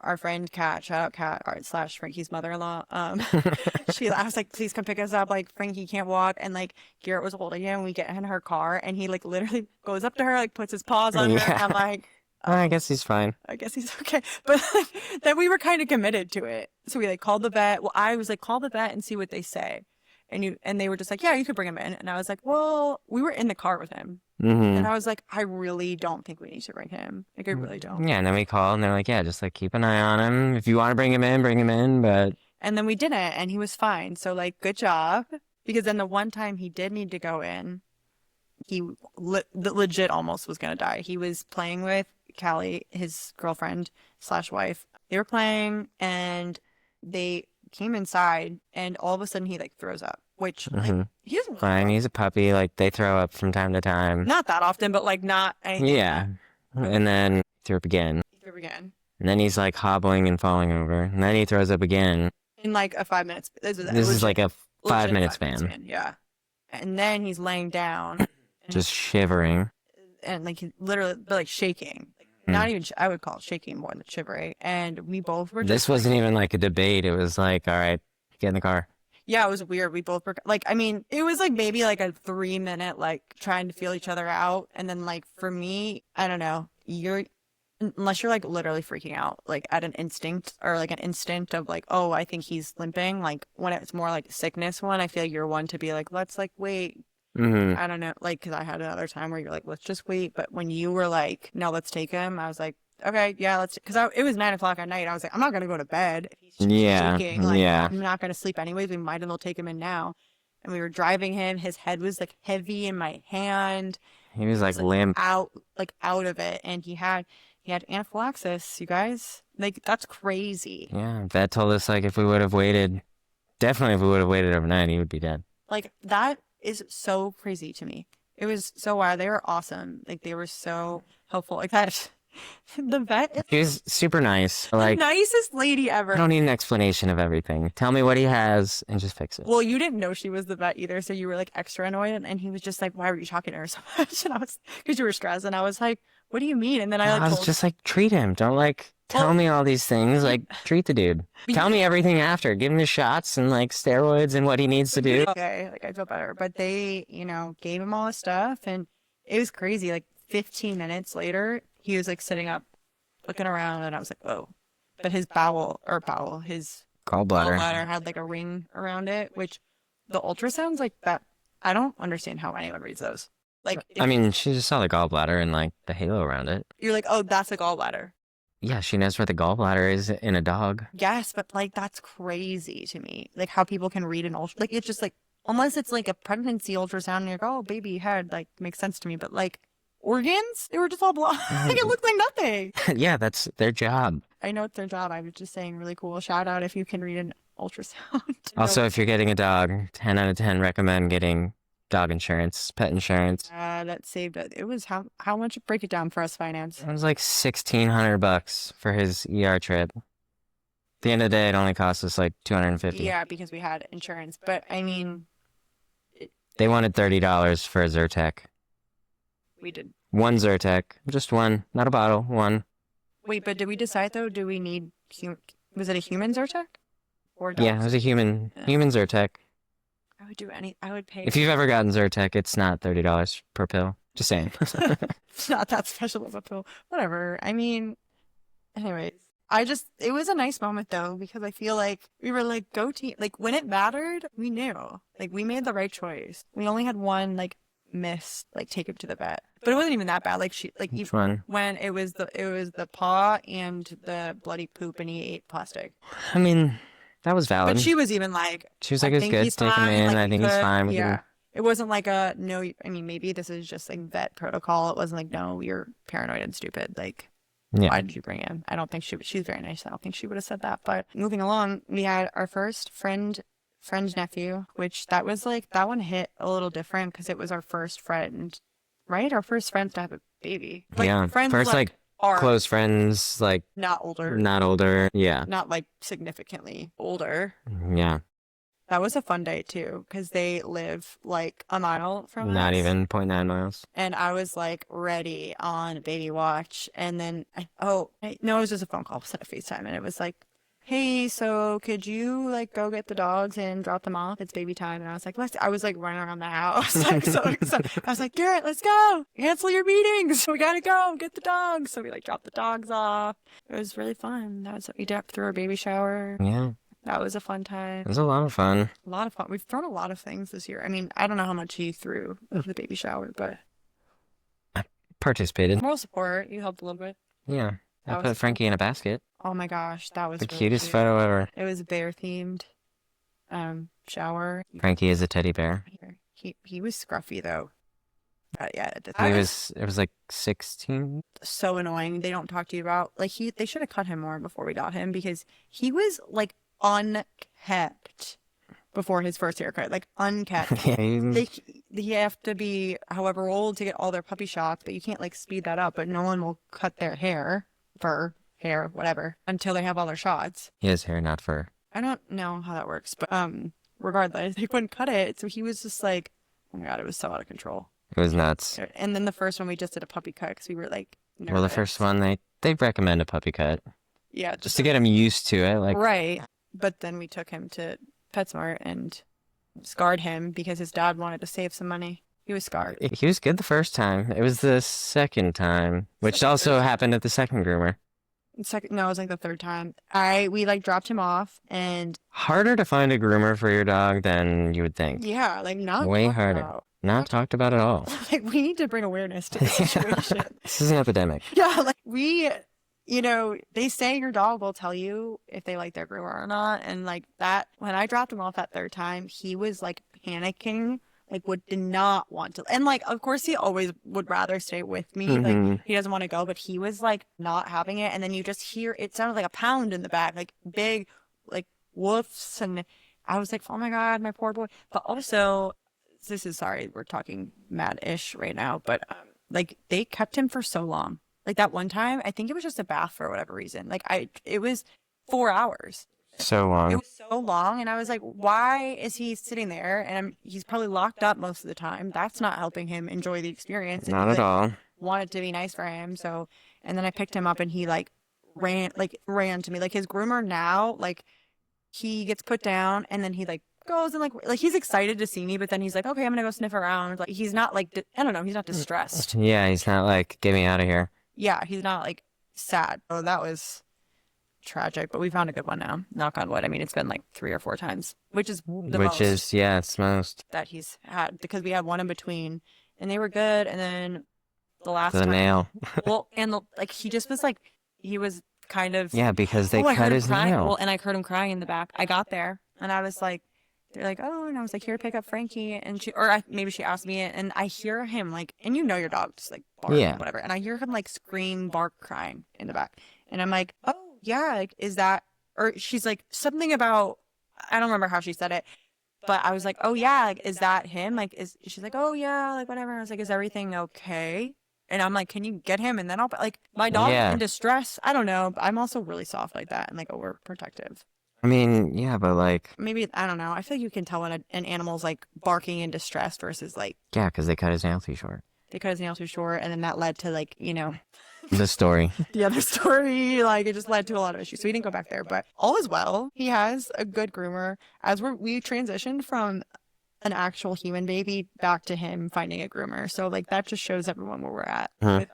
our friend Kat, shout out Kat, / Frankie's mother-in-law, I was like, please come pick us up, like Frankie can't walk, and like Garrett was holding him, we get in her car, and he like literally goes up to her, like puts his paws on her, and I'm like, I guess he's fine. I guess he's okay. But like, then we were kind of committed to it, so we like called the vet. Well, I was like, call the vet and see what they say. And they were just like, yeah, you could bring him in. And I was like, well, we were in the car with him. Mm-hmm. And I was like, I really don't think we need to bring him. Like, I really don't. Yeah, and then we called, and they're like, yeah, just like keep an eye on him. If you want to bring him in, but. And then we didn't, and he was fine. So, like, good job. Because then the one time he did need to go in, he legit almost was going to die. He was playing with Callie, his girlfriend / wife. They were playing, and they came inside, and all of a sudden he like throws up, which like he doesn't fine. He's a puppy. Like they throw up from time to time. Not that often, but like not anything. Yeah. And then threw up again. He threw up again. And then he's like hobbling and falling over. And then he throws up again. in like a 5 minutes. This is a This is like a five legit minute 5 minute span. span. Yeah. And then he's laying down and Just shivering. like he's literally like shaking. Like, Mm. not even I would call it shaking more than shivering. And we both were This just like, wasn't even like a debate. It was like, all right, get in the car. yeah, it was weird. We both were like, I mean, it was like maybe like a 3 minute like trying to feel each other out. And then like for me, I don't know, you're unless you're like literally freaking out, like at an instinct or like an instant of like, oh, I think he's limping. Like when it's more like sickness one, I feel like you're one to be like, let's like wait. Hmm. I don't know, like, because I had another time where you're like, let's just wait. But when you were like, no, let's take him, I was like, okay, yeah, let's. Because it was 9 o'clock at night. I was like, I'm not gonna go to bed if he's Yeah, shaking. Like, yeah. I'm not gonna sleep anyways. We might as well take him in now. And we were driving him. His head was like heavy in my hand. He was He like was limp. like out of it, and he had anaphylaxis. You guys, like, that's crazy. Yeah, vet told us like if we would have waited, definitely if we would have waited overnight, he would be dead. Like that is so crazy to me. It was so wild. They were awesome. Like they were so helpful. Like that. The vet is He was super nice. the Like, nicest lady I ever. don't need an explanation of everything. Tell me what he has and just fix it. Well, you didn't know she was the vet either, so you were like extra annoyed. And he was just like, "Why were you talking to her so much?" And I was, because you were stressed. And I was like, "What do you mean?" And then I like I was told, just like, treat him. Don't like tell well, me all these things. Like, treat the dude. Tell me everything after. Give him the shots and like steroids and what he needs to do. okay, like I feel better. But they, gave him all the stuff, and it was crazy. Like 15 minutes later, he was like sitting up, looking around, and I was like, "Oh." But his his Gallbladder. gallbladder had like a ring around it, which the ultrasounds like that. I don't understand how anyone reads those. Like, I if mean, she just saw the gallbladder and like the halo around it. you're like, oh, that's a gallbladder. Yeah, she knows where the gallbladder is in a dog. Yes, but like that's crazy to me. Like how people can read an ultra. Like it's just like unless it's like a pregnancy ultrasound, and you're like, oh, baby head, like makes sense to me. But like organs, they were just all blonde. Like it looked like nothing. Yeah, that's their job. I know it's their job. I was just saying, really cool. Shout out if you can read an ultrasound. Also, if you're getting a dog, 10 out of 10 recommend getting dog insurance, pet insurance. That saved it. It was how much? Break it down for us, finance. It was like $1,600 for his ER trip. At the end of the day, it only cost us like $250. Yeah, because we had insurance. But I mean, They wanted $30 for a Zyrtec. we did. One Zyrtec. Just one. Not a bottle. One. Wait, but did we decide though? Do we need was it a human Zyrtec or dogs? Yeah, it was a human Zyrtec. I would do I would pay. If you've ever gotten Zyrtec, it's not $30 per pill. Just saying. It's not that special of a pill. Whatever. I mean, anyways, it was a nice moment though, because I feel like we were like, go team. Like when it mattered, we knew. Like we made the right choice. We only had one like miss, like take him to the vet. But it wasn't even that bad. Like Which even one? when it was the paw and the bloody poop and he ate plastic. I mean, that was valid. But she was even like, She was I like, it's think good. he's Take him fine. in. Like I we think he's could, fine. We yeah. can... It wasn't like a no. I mean, maybe this is just like vet protocol. It wasn't like, no, you're paranoid and stupid. Like, Yeah. why did you bring him? I don't think she's very nice. I don't think she would have said that. But moving along, we had our first friend's nephew, which that was like, that one hit a little different because it was our first friend, right? Our first friends to have a baby. Like, Yeah. friends First, like, are close friends, like, not older, not older. Yeah. not like significantly older. Yeah. That was a fun day too, because they live like a mile from Not us. even 0.9 miles. And I was like ready on baby watch. And then, no, it was just a phone call. I sent a FaceTime. And it was like, hey, so could you like go get the dogs and drop them off? It's baby time. And I was like, I was like running around the house. Like, so excited. I was like, Garrett, let's go. Cancel your meetings. We got to go get the dogs. So we like dropped the dogs off. It was really fun. That was, we threw our baby shower. Yeah. That was a fun time. It was a lot of fun. A lot of fun. We've thrown a lot of things this year. I mean, I don't know how much you threw of the baby shower, but I participated. moral support, you helped a little bit. Yeah. I That put was Frankie in a basket. Oh my gosh, that was The really cutest cute. photo ever. It was bear themed shower. Frankie is a teddy bear. He was scruffy though. Yeah, It was like 16. so annoying. They don't talk to you about like they should have cut him more before we got him because he was like unkept before his first haircut, like unkept. Yeah. They have to be however old to get all their puppy shots, but you can't like speed that up. But no one will cut their fur, hair, whatever, until they have all their shots. He has hair, not fur. I don't know how that works, but regardless, they wouldn't cut it. So he was just like, oh my God, it was so out of control. It was nuts. And then the first one we just did a puppy cut because we were like Well, the first nervous. one they recommend a puppy cut Yeah, just just to get him used to it. Like right. But then we took him to PetSmart and scarred him because his dad wanted to save some money. He was scarred. he was good the first time. It was the second time, which Second, third also time. happened at the second groomer. Second, no, it was like the third time. We like dropped him off and Harder to find a groomer for your dog than you would think. yeah, like not Way talked harder. about. Not talked about at all. Like we need to bring awareness to the situation. This is an epidemic. Yeah, like they say your dog will tell you if they like their groomer or not. And like that, when I dropped him off that third time, he was like panicking, like did not want to. And like, of course, he always would rather stay with me. Like Hmm. he doesn't want to go, but he was like not having it. And then you just hear it sounded like a pound in the back, like big, like woofs. And I was like, oh my God, my poor boy. But also, sorry, we're talking mad-ish right now, but like they kept him for so long. Like that one time, I think it was just a bath for whatever reason. It was 4 hours. So It long. was so long, and I was like, why is he sitting there? And he's probably locked up most of the time. That's not helping him enjoy the experience. And Not you at like all. want it to be nice for him. So, and then I picked him up, and he ran to me. Like his groomer now, like he gets put down, and then he like goes and like he's excited to see me, but then he's like, okay, I'm gonna go sniff around. Like he's not like I don't know, he's not distressed. Yeah, he's not like, get me out of here. Yeah, he's not like sad. Oh, that was tragic, but we found a good one now. Knock on wood. I mean, it's been like 3 or 4 times, which is the Which most is, yeah, it's most. that he's had because we had one in between and they were good. And then the last The time, nail. well, and like he just was like, he was kind of, Yeah, because they I cut heard him his crying. nail. Well, and I heard him crying in the back. I got there and I was like, they're like, oh, and I was like, here, pick up Frankie. And maybe she asked me, and I hear him like, and you know your dog just like bark Yeah. whatever. And I hear him like scream, bark, crying in the back. And I'm like, oh, yeah, like, is that, or she's like, something about, I don't remember how she said it, but I was like, oh, yeah, like, is that him? Like, she's like, oh, yeah, like, whatever. I was like, is everything okay? And I'm like, can you get him? And then like, my dog's Yeah. in distress. I don't know. But I'm also really soft like that and like overprotective. I mean, yeah, but like, Maybe, I don't know. I feel like you can tell when an animal's like barking in distress versus like yeah, because they cut his nail too short. they cut his nail too short. And then that led to like, The story. the other story. Like it just led to a lot of issues. So we didn't go back there, but all is well. He has a good groomer as we transitioned from an actual human baby back to him finding a groomer. So like that just shows everyone where we're at Huh.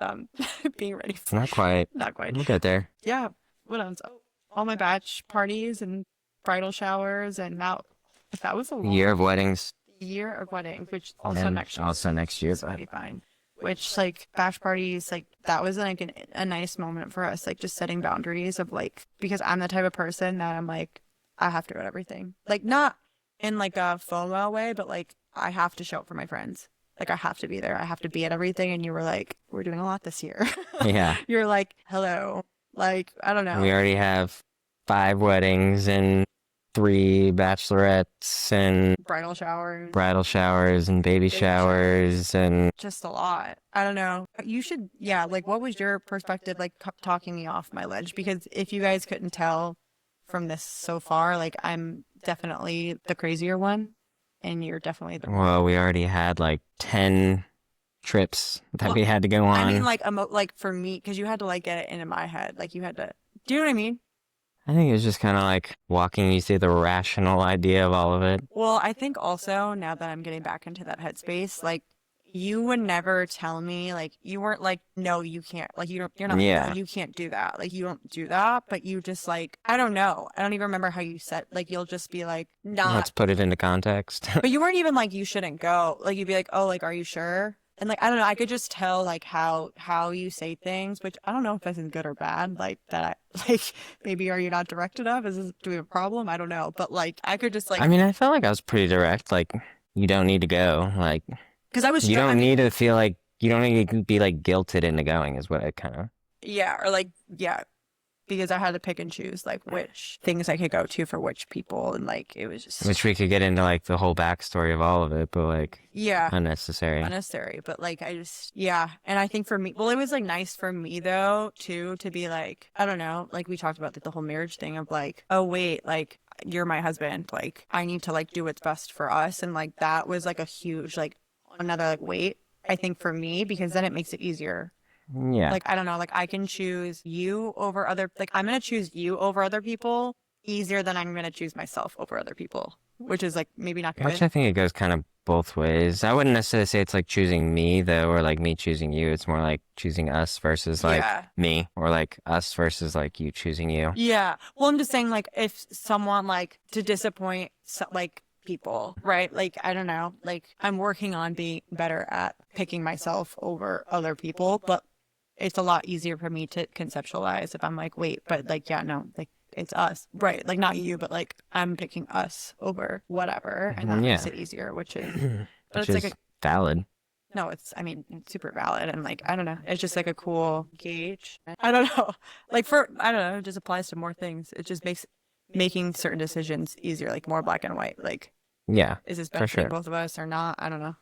with being ready for Not quite. not quite. We'll get there. Yeah. What else? Oh, all my batch parties and bridal showers and that was a long Year of weddings. year of weddings, which also And next year also next year. will be fine. Which like batch parties, like that was like a nice moment for us, like just setting boundaries of like because I'm the type of person that I'm like I have to go to everything, like not in like a FOMO way, but like I have to show up for my friends. Like I have to be there. I have to be at everything. And you were like, we're doing a lot this year. Yeah. You're like, hello. Like I don't know. We already have 5 weddings and 3 bachelorettes and Bridal showers. bridal showers and baby showers and Just a lot. I don't know. You should, yeah, like what was your perspective like talking me off my ledge? Because if you guys couldn't tell from this so far, like I'm definitely the crazier one and you're definitely the well, we already had like 10 trips that we had to go on. I mean like like for me because you had to like get it into my head. Like you had to do you know what I mean? I think it was just kind of like walking you through the rational idea of all of it. Well, I think also now that I'm getting back into that headspace, like you would never tell me, like you weren't like, no, you can't, like you're not, Yeah. no, you can't do that, like you don't do that, but you just like, I don't know, I don't even remember how you said, like you'll just be like, Let's not, put it into context. but you weren't even like you shouldn't go, like you'd be like, oh, like are you sure? And like I don't know, I could just tell like how you say things, which I don't know if this is good or bad. Like that, like maybe are you not direct enough? Do we have a problem? I don't know, but like I could just like I mean, I felt like I was pretty direct. Like, you don't need to go. Like, because I was you I don't mean, need to feel like you don't need to be like guilted into going, is what I kind of. yeah, or like yeah, because I had to pick and choose like which things I could go to for which people, and like it was just Which we could get into like the whole backstory of all of it, but like yeah, unnecessary. unnecessary. But like I just yeah, and I think for me, well, it was like nice for me though too to be like I don't know, like we talked about like, the whole marriage thing of like oh wait, like you're my husband, like I need to like do what's best for us, and like that was like a huge like another like weight I think for me because then it makes it easier. Yeah. Like, I don't know, like I can choose you over other, like I'm gonna choose you over other people easier than I'm gonna choose myself over other people, which is like maybe not Which good. I think it goes kind of both ways. I wouldn't necessarily say it's like choosing me though, or like me choosing you. It's more like choosing us versus like Yeah. me, or like us versus like you choosing you. Yeah. Well, I'm just saying, like, if someone like to disappoint, like, people, right? Like, I don't know, like, I'm working on being better at picking myself over other people, but it's a lot easier for me to conceptualize if I'm like, wait, but like, yeah, no, like, it's us, right? Like, not you, but like, I'm picking us over whatever, and that makes Yeah. it easier, which is, but Which it's like is valid. no, it's, I mean, it's super valid and like, I don't know, it's just like a cool gauge. I don't know. Like for, I don't know, it just applies to more things. It just makes making certain decisions easier, like more black and white. Like, Yeah, is this for benefiting sure. both of us or not? I don't know.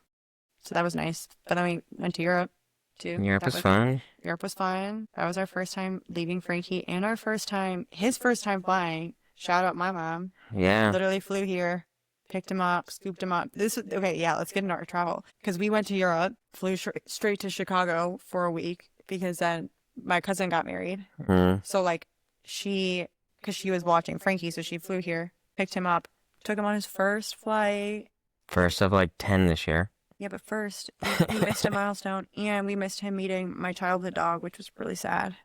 So that was nice. But then we went to Europe too. Europe That was was, fun. Europe was fun. That was our first time leaving Frankie and our first time, his first time flying. Shout out my mom. Yeah. Literally flew here, picked him up, scooped him up. This is okay. Yeah, let's get into our travel because we went to Europe, flew straight to Chicago for a week because then my cousin got married. Mm. So like she, because she was watching Frankie, so she flew here, picked him up, took him on his first flight. First of like 10 this year. Yeah, but first we missed a milestone and we missed him meeting my childhood dog, which was really sad.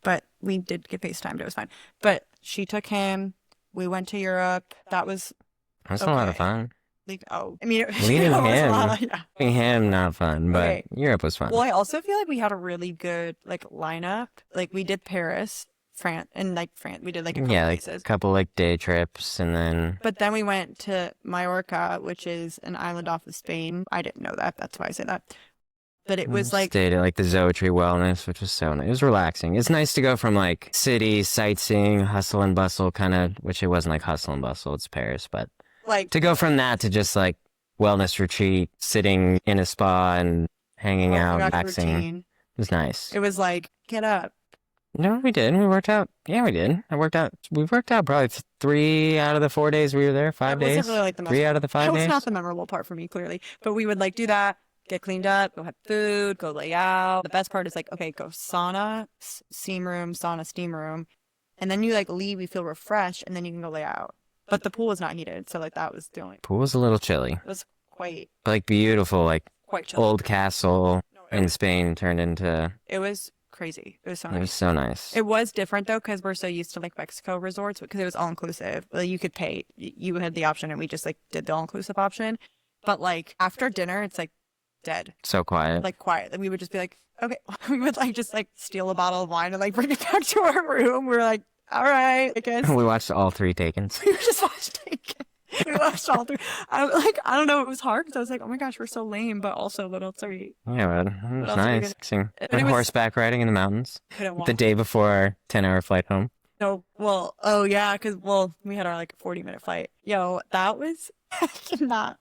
But we did get FaceTimed. It was fine. But she took him. We went to Europe. That was That's a lot of okay. fun. Like, oh, I mean, it, Leaving it was a him, lot. Yeah. leaving him, not fun, but Okay. Europe was Well, fun. I also feel like we had a really good like lineup. Like we did Paris, France, and like France. We did like a couple Yeah, like a places. couple like day trips and then But then we went to Mallorca, which is an island off of Spain. I didn't know that. That's why I say that. But it was like, stayed at like the Zoetry Wellness, which was so nice. It was relaxing. It's nice to go from like city sightseeing, hustle and bustle kind of, which it wasn't like hustle and bustle, it's Paris, but like, to go from that to just like wellness retreat, sitting in a spa and hanging oh out, my gosh, relaxing, routine. it was nice. It was like, get up. No, we did. We worked out. Yeah, we did. We worked out probably 3 out of the 4 days we were there, That 5 days. wasn't really like the most, 3 out of the 5 that was days. not the memorable part for me, clearly. But we would like do that, get cleaned up, go have food, go lay out. The best part is like, okay, go sauna, steam room, sauna, steam room. And then you like leave, you feel refreshed, and then you can go lay out. But the pool was not heated, so like that was the only, Pool was a little chilly, it was quite, but like beautiful, like quite chilly. old castle No, in Spain turned into. it was crazy. It was so It was nice. so nice. It was different though, because we're so used to like Mexico resorts because it was all inclusive. Like, you could pay, you had the option, and we just like did the all inclusive option. But like after dinner, it's like dead, So quiet. like quiet. And we would just be like, okay, we would like just like steal a bottle of wine and like bring it back to our room. We were like, all right, I guess We watched all three Takens. we were just watching. We watched all three. I don't know. It was hard because I was like, oh my gosh, we're so lame, but also what else are we? Yeah, but it What was else are we nice. gonna? But Went it was horseback riding in the mountains couldn't walk. the day before our 10-hour flight home. No, well, oh yeah, because well, we had our like 40-minute flight. Yo, that was I cannot.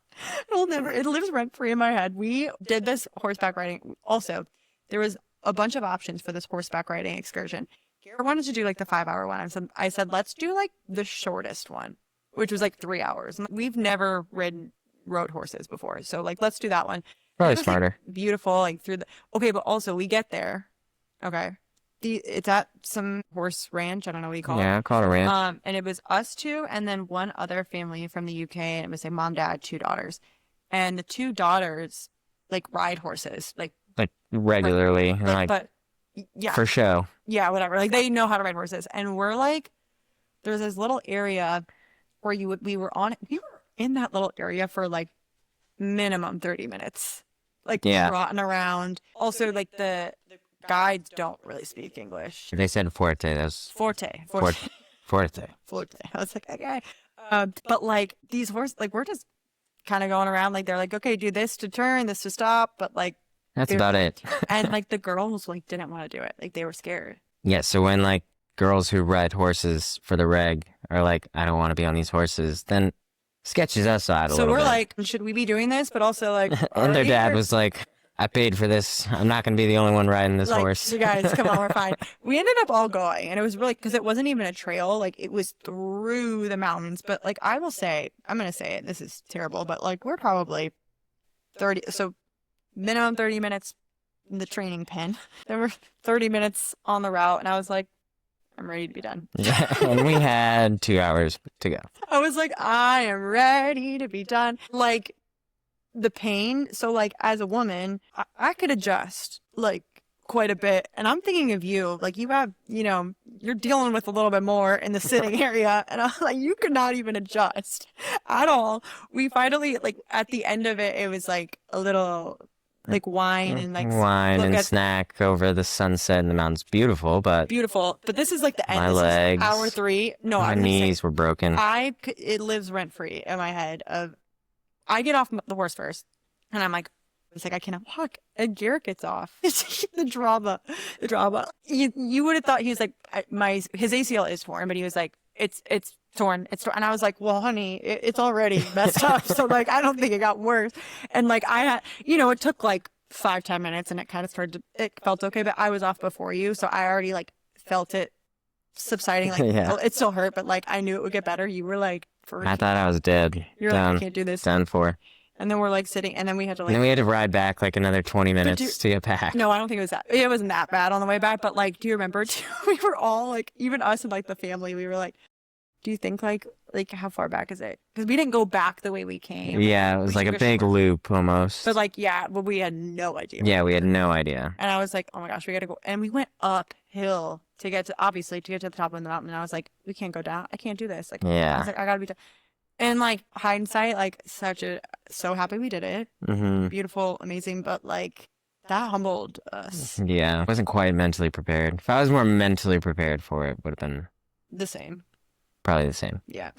It'll never. It lives rent free in my head. We did this horseback riding. Also, there was a bunch of options for this horseback riding excursion. Garrett wanted to do like the 5 hour one. I said, let's do like the shortest one, which was like 3 hours. And we've never rode horses before, so like let's do that one. Probably It was, like, smarter. beautiful, like through the. Okay, but also we get there. Okay, it's at some horse ranch. I don't know what you call it. Yeah, I called a ranch. And it was us two and then one other family from the UK, and it was a mom, dad, two daughters. And the two daughters like ride horses, Like regularly, and like but yeah, for show. yeah, whatever. Like they know how to ride horses. And we're like, there's this little area where we were in that little area for like minimum 30 minutes, like Yeah. trotting around. Also, like the guides don't really speak English. They said forte. That was Forte. forte. Forte. I was like, okay. But like these horses, like we're just kind of going around. Like they're like, okay, do this to turn, this to stop. But like, That's they're- about it. and like the girls like didn't want to do it. Like they were scared. Yeah, so when like girls who ride horses for the reg are like, I don't want to be on these horses, then sketches us out a So little we're bit. like, should we be doing this? But also like, And their are dad we? was like, I paid for this. I'm not going to be the only one riding this Like, horse. you guys, come on, we're fine. We ended up all going, and it was really because it wasn't even a trail. Like, it was through the mountains. But like, I will say, I'm gonna say it. This is terrible, but like, we're probably 30. So minimum 30 minutes in the training pen. There were 30 minutes on the route, and I was like, I'm ready to be done. Yeah, and we had 2 hours to go. I was like, I am ready to be done. Like the pain. So like as a woman, I could adjust like quite a bit. And I'm thinking of you, like you have, you're dealing with a little bit more in the sitting area. And I'm like, you could not even adjust at all. We finally, like at the end of it, it was like a little like wine and like Wine look and at snack over the sunset in the mountains. Beautiful, but beautiful. But this is like the end. my This legs, is hour 3. No, my I'm gonna say knees were broken. it lives rent free in my head of I get off the horse first and I'm like, it's like I cannot walk. And Garrett gets off. The drama. You would have thought he was like his ACL is torn, but he was like, it's torn. It's torn. And I was like, well, honey, it's already messed up. So like, I don't think it got worse. And like I had, it took like 5-10 minutes and it kind of it felt okay, but I was off before you. So I already like felt it subsiding. Like Yeah. it still hurt, but like I knew it would get better. You were like, I thought I was dead. you're like, I Done. can't do this. Done for. And then we're like sitting, and then we had to And then like, we had to ride back like another 20 minutes to get back. no, I don't think it wasn't that bad on the way back, but like, do you remember we were all like, even us and like the family, we were like, do you think like how far back is it? Because we didn't go back the way we came. Yeah, it was like a big loop almost. But like, yeah, but we had no idea. Yeah, we had no idea. And I was like, oh my gosh, we gotta go. And we went uphill to get to the top of the mountain. And I was like, we can't go down. I can't do this. Like, I Yeah. was like, I gotta be done. And like hindsight, like so happy we did it. Mm-hmm. Beautiful, amazing, but like that humbled us. Yeah, I wasn't quite mentally prepared. If I was more mentally prepared for it, would have been The same. probably the same. Yeah.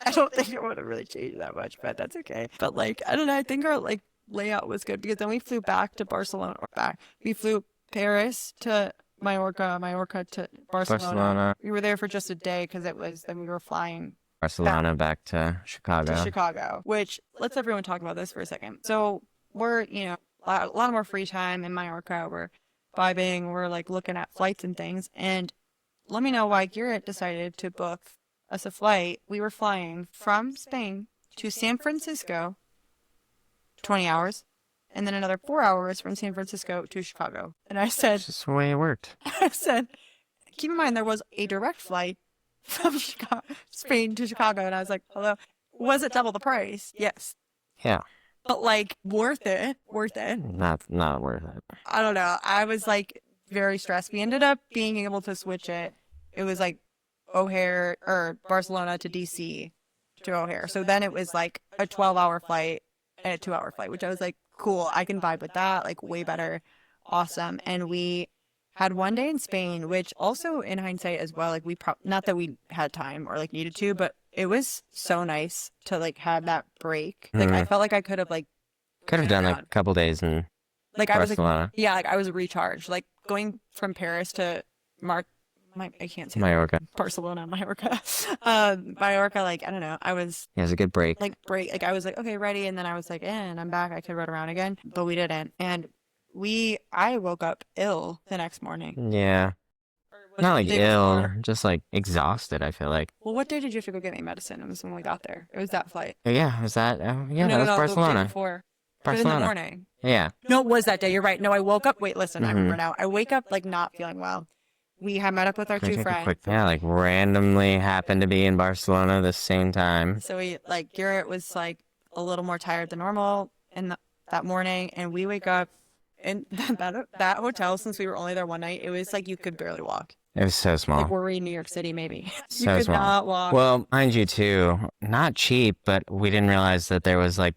I don't think it would have really changed that much, but that's okay. But like, I don't know, I think our like layout was good because then we flew back to Barcelona or back. We flew Paris to Mallorca to Barcelona. We were there for just a day because then we were flying Barcelona back to Chicago, which let's everyone talk about this for a second. So we're, a lot more free time in Mallorca. We're vibing. We're like looking at flights and things. And let me know why Garrett decided to book us a flight. We were flying from Spain to San Francisco, 20 hours, and then another 4 hours from San Francisco to Chicago. And I said, It's just the way it worked. I said, keep in mind there was a direct flight from Spain to Chicago. And I was like, hello. Was it double the price? Yes. Yeah. But like worth it. Not worth it. I don't know. I was like very stressed. We ended up being able to switch it. It was like O'Hare or Barcelona to DC to O'Hare. So then it was like a 12-hour flight and a 2-hour flight, which I was like, cool. I can vibe with that. Like way better. Awesome. And we had one day in Spain, which also in hindsight as well, like not that we had time or like needed to, but it was so nice to like have that break. Like I felt like I could have done like a couple days in like I was like, Barcelona. yeah, like I was recharged. Like going from Paris to I can't say Mallorca. Barcelona, Mallorca. Mallorca, like I don't know. I was Yeah, it was a good break. like I was like, okay, ready, and then I was like, and I'm back. I could run around again, but we didn't. And I woke up ill the next morning. Yeah. Or Not the like day ill, before. just like exhausted, I feel like. Well, what day did you have to go get me medicine? It was when we got there. It was that flight. Yeah, was that? Yeah, No, that was the day Barcelona. before. It was in the Barcelona. morning. Yeah. No, it was that day. You're right. No, I woke up. Wait, listen. I Mhm. remember now. I wake up like not feeling well. We had met up with our Can I two take a friends. quick, yeah, like randomly happened to be in Barcelona the same time. So Garrett was like a little more tired than normal that morning, and we wake up in that hotel. Since we were only there one night, it was like you could barely walk. It was so small. Like were we in New York City? Maybe you So could small. not walk. Well, mind you too, not cheap, but we didn't realize that there was like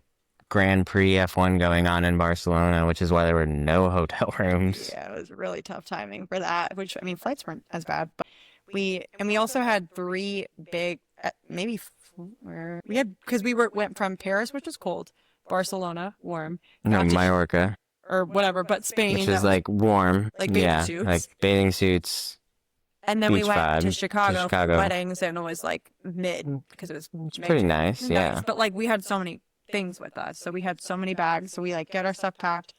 Grand Prix F1 going on in Barcelona, which is why there were no hotel rooms. Yeah, it was really tough timing for that. Which I mean, flights weren't as bad, but we also had 3 big, maybe 4. We had because went from Paris, which was cold, Barcelona, warm, No, got to- Mallorca, or whatever, but Spain, which is like warm. Like bathing yeah, suits. like bathing suits. And then we beach went to vibe to Chicago for Chicago. weddings, and it was like mid because it was It's May. pretty nice, yeah. But like we had so many things with us, so we had so many bags. So we like get our stuff packed.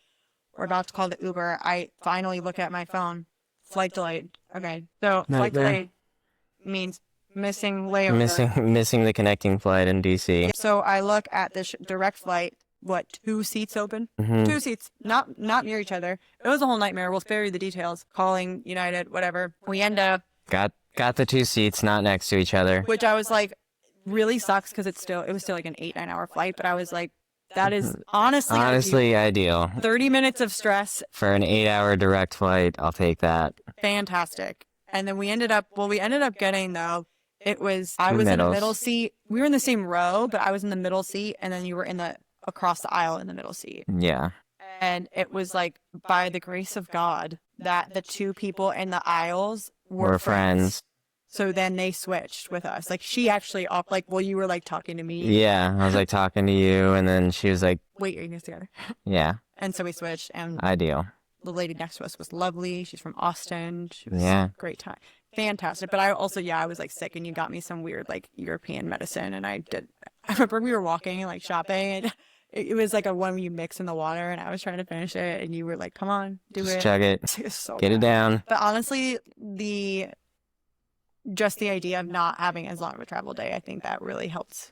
We're about to call the Uber. I finally look at my phone. Flight delayed. Okay, so flight Nightmare. delayed means missing layover. Missing the connecting flight in DC. So I look at this direct flight. What, 2 seats open? Hmm. 2 seats, not near each other. It was a whole nightmare. We'll spare you the details. Calling United, whatever. We end up, Got the 2 seats not next to each other. which I was like, really sucks because it was still like an 8-9 hour flight. But I was like, that is honestly Ideal. 30 minutes of stress. For an 8-hour direct flight, I'll take that. Fantastic. And then we ended up getting though, I was in the Middles. middle seat. We were in the same row, but I was in the middle seat, and then you were across the aisle in the middle seat. Yeah. And it was like by the grace of God that the two people in the aisles were We're friends. So then they switched with us. Like she actually you were like talking to me. Yeah, I was like talking to you, and then she was like, Wait, are you guys together? yeah, And so we switched, and ideal. the lady next to us was lovely. She's from Austin. She was Yeah. great time. Fantastic. But I also, I was like sick, and you got me some weird like European medicine, and I remember we were walking and like shopping, and it was like a one you mix in the water, and I was trying to finish it, and you were like, "Come on, do Just it." chug it. It was so Get it bad. down. But honestly, just the idea of not having as long of a travel day, I think that really helped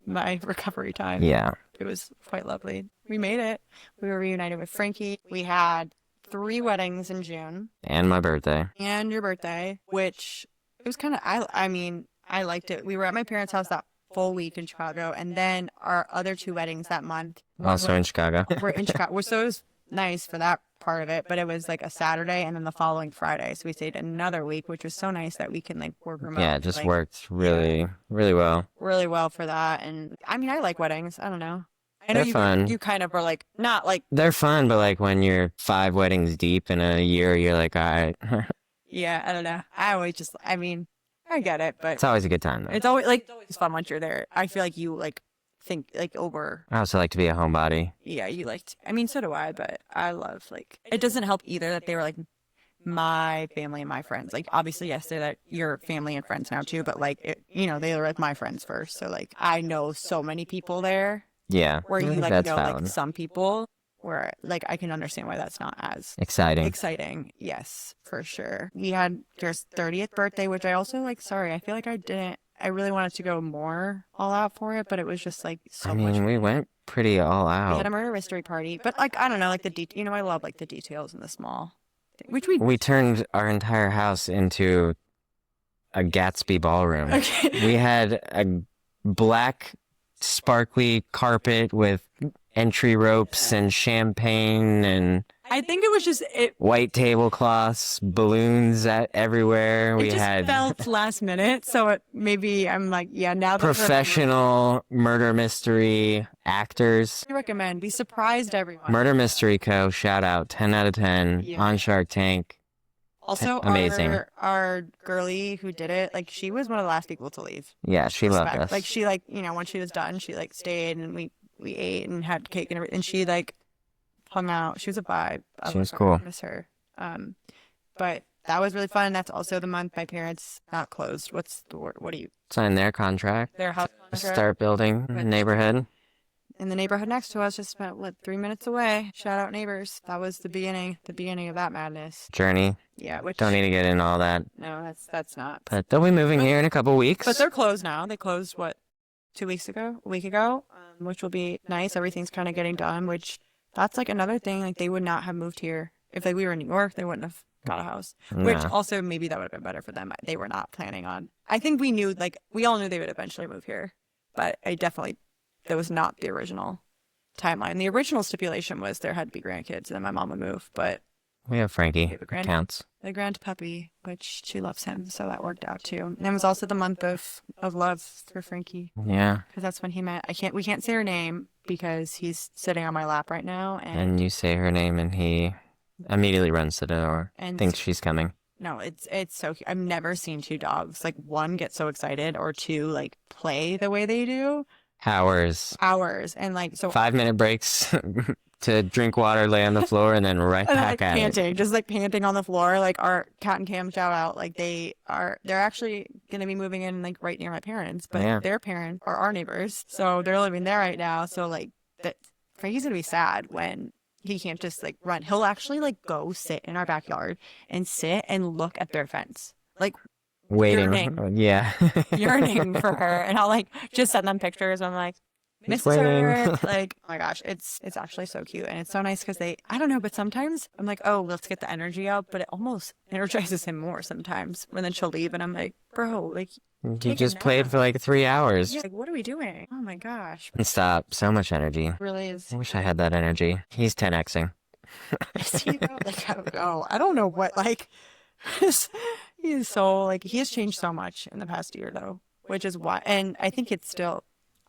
my recovery time. Yeah. It was quite lovely. We made it. We were reunited with Frankie. We had 3 weddings in June And my birthday. and your birthday, which it was kind of, I mean, I liked it. We were at my parents' house that full week in Chicago, and then our other 2 weddings that month Also in Chicago. were in Chicago. So it was nice for that part of it, but it was like a Saturday and then the following Friday. So we stayed another week, which was so nice that we can like work remote. Yeah, it just like, worked really, really well. really well for that. And I mean, I like weddings. I don't know. I know They're fun. you kind of were like, not like, They're fun, but like when you're 5 weddings deep in a year, you're like, all right. yeah, I don't know. I mean, I get it, but It's always a good time though. it's always like, it's fun once you're there. I feel like you like think like over, I also like to be a homebody. yeah, you liked, I mean, so do I, but I love like, it doesn't help either that they were like my family and my friends. Like, obviously, yes, they're like your family and friends now too, but like, they were like my friends first. So like, I know so many people there Yeah. where you like That's know valid. like some people where like I can understand why that's not as Exciting. exciting. Yes, for sure. We had your 30th birthday, which I also like, sorry, I feel like I really wanted to go more all out for it, but it was just like so I much. mean, we went pretty all We out. had a murder mystery party, but like, I don't know, like I love like the details and the small, which We turned our entire house into a Gatsby ballroom. okay. We had a black sparkly carpet with entry ropes and champagne and I think it was just, white tablecloths, balloons everywhere. it We just had felt last minute. So maybe I'm like, yeah, now that professional murder mystery actors. I recommend, we surprised everyone. Murder Mystery Co. Shout out, 10 out of 10 Yeah. on Shark Tank. Also, Amazing. our girlie who did it, like she was one of the last people to leave. Yeah, she loved Respect. us. Like she like, once she was done, she like stayed and we ate and had cake and everything. And she like hung out. She was a vibe. She was cool. I miss her. But that was really fun. That's also the month my parents not closed. What's the word? What do you? Sign their contract. Their house contract Start building Right. neighborhood. in the neighborhood next to us, just about 3 minutes away. Shout out neighbors. That was the beginning of that madness. Journey. Yeah, which Don't need to get in all that. no, that's not. But they'll be moving here in a couple weeks. But they're closed now. They closed what, 2 weeks ago, a week ago, which will be nice. Everything's kind of getting done, which that's like another thing. Like they would not have moved here if like we were in New York. They wouldn't have got a house. Which Nah. also maybe that would have been better for them. They were not planning on. I think we knew, like we all knew they would eventually move here, but that was not the original timeline. The original stipulation was there had to be grandkids and then my mom would move, but We have Frankie. have a grand- Counts. the grand puppy, which she loves him, so that worked out too. And it was also the month of love for Frankie, Yeah. because that's when he met. We can't say her name because he's sitting on my lap right now, And you say her name and he immediately runs to the door. and Thinks she's coming. no, it's so cute. I've never seen 2 dogs like one get so excited or 2 like play the way they do. Hours. Hours and like so 5-minute breaks. to drink water, lay on the floor, and then right And back like at it. panting, just like panting on the floor. Like our cat and Cam shout out, like they're actually gonna be moving in like right near my parents, but Yeah. their parents are our neighbors, so they're living there right now. So like that, Frankie's gonna be sad when he can't just like run. He'll actually like go sit in our backyard and sit and look at their fence, like yearning, Waiting. Yeah. yearning for her. And I'll like just send them pictures. I'm like, He's misses waiting. her. Like, oh my gosh, it's actually so cute. And it's so nice because I don't know, but sometimes I'm like, oh, let's get the energy up, but it almost energizes him more sometimes. And then she'll leave and I'm like, bro, like You take a just played nap. for like 3 hours. Yeah, like what are we doing? Oh my gosh. Stop. So much energy. Really is. I wish I had that energy. He's 10xing. Is he though? Like, I don't know. I don't know what like he's, he's so like he has changed so much in the past year though, which is why and I think it's still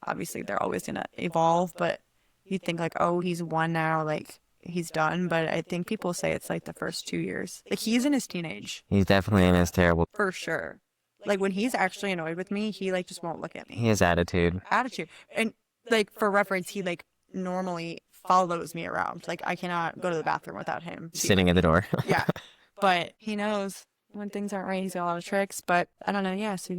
obviously they're always gonna evolve, but you think like, oh, he's one now, like he's done. But I think people say it's like the first 2 years. Like he's in his teenage, He's definitely in his terrible. for sure. Like when he's actually annoyed with me, he like just won't look at He me. has attitude. Attitude. And like for reference, he like normally follows me around. Like I cannot go to the bathroom without him being Sitting with at the me. door. Yeah. But he knows when things aren't right, he's got a lot of tricks. But I don't know, yeah, so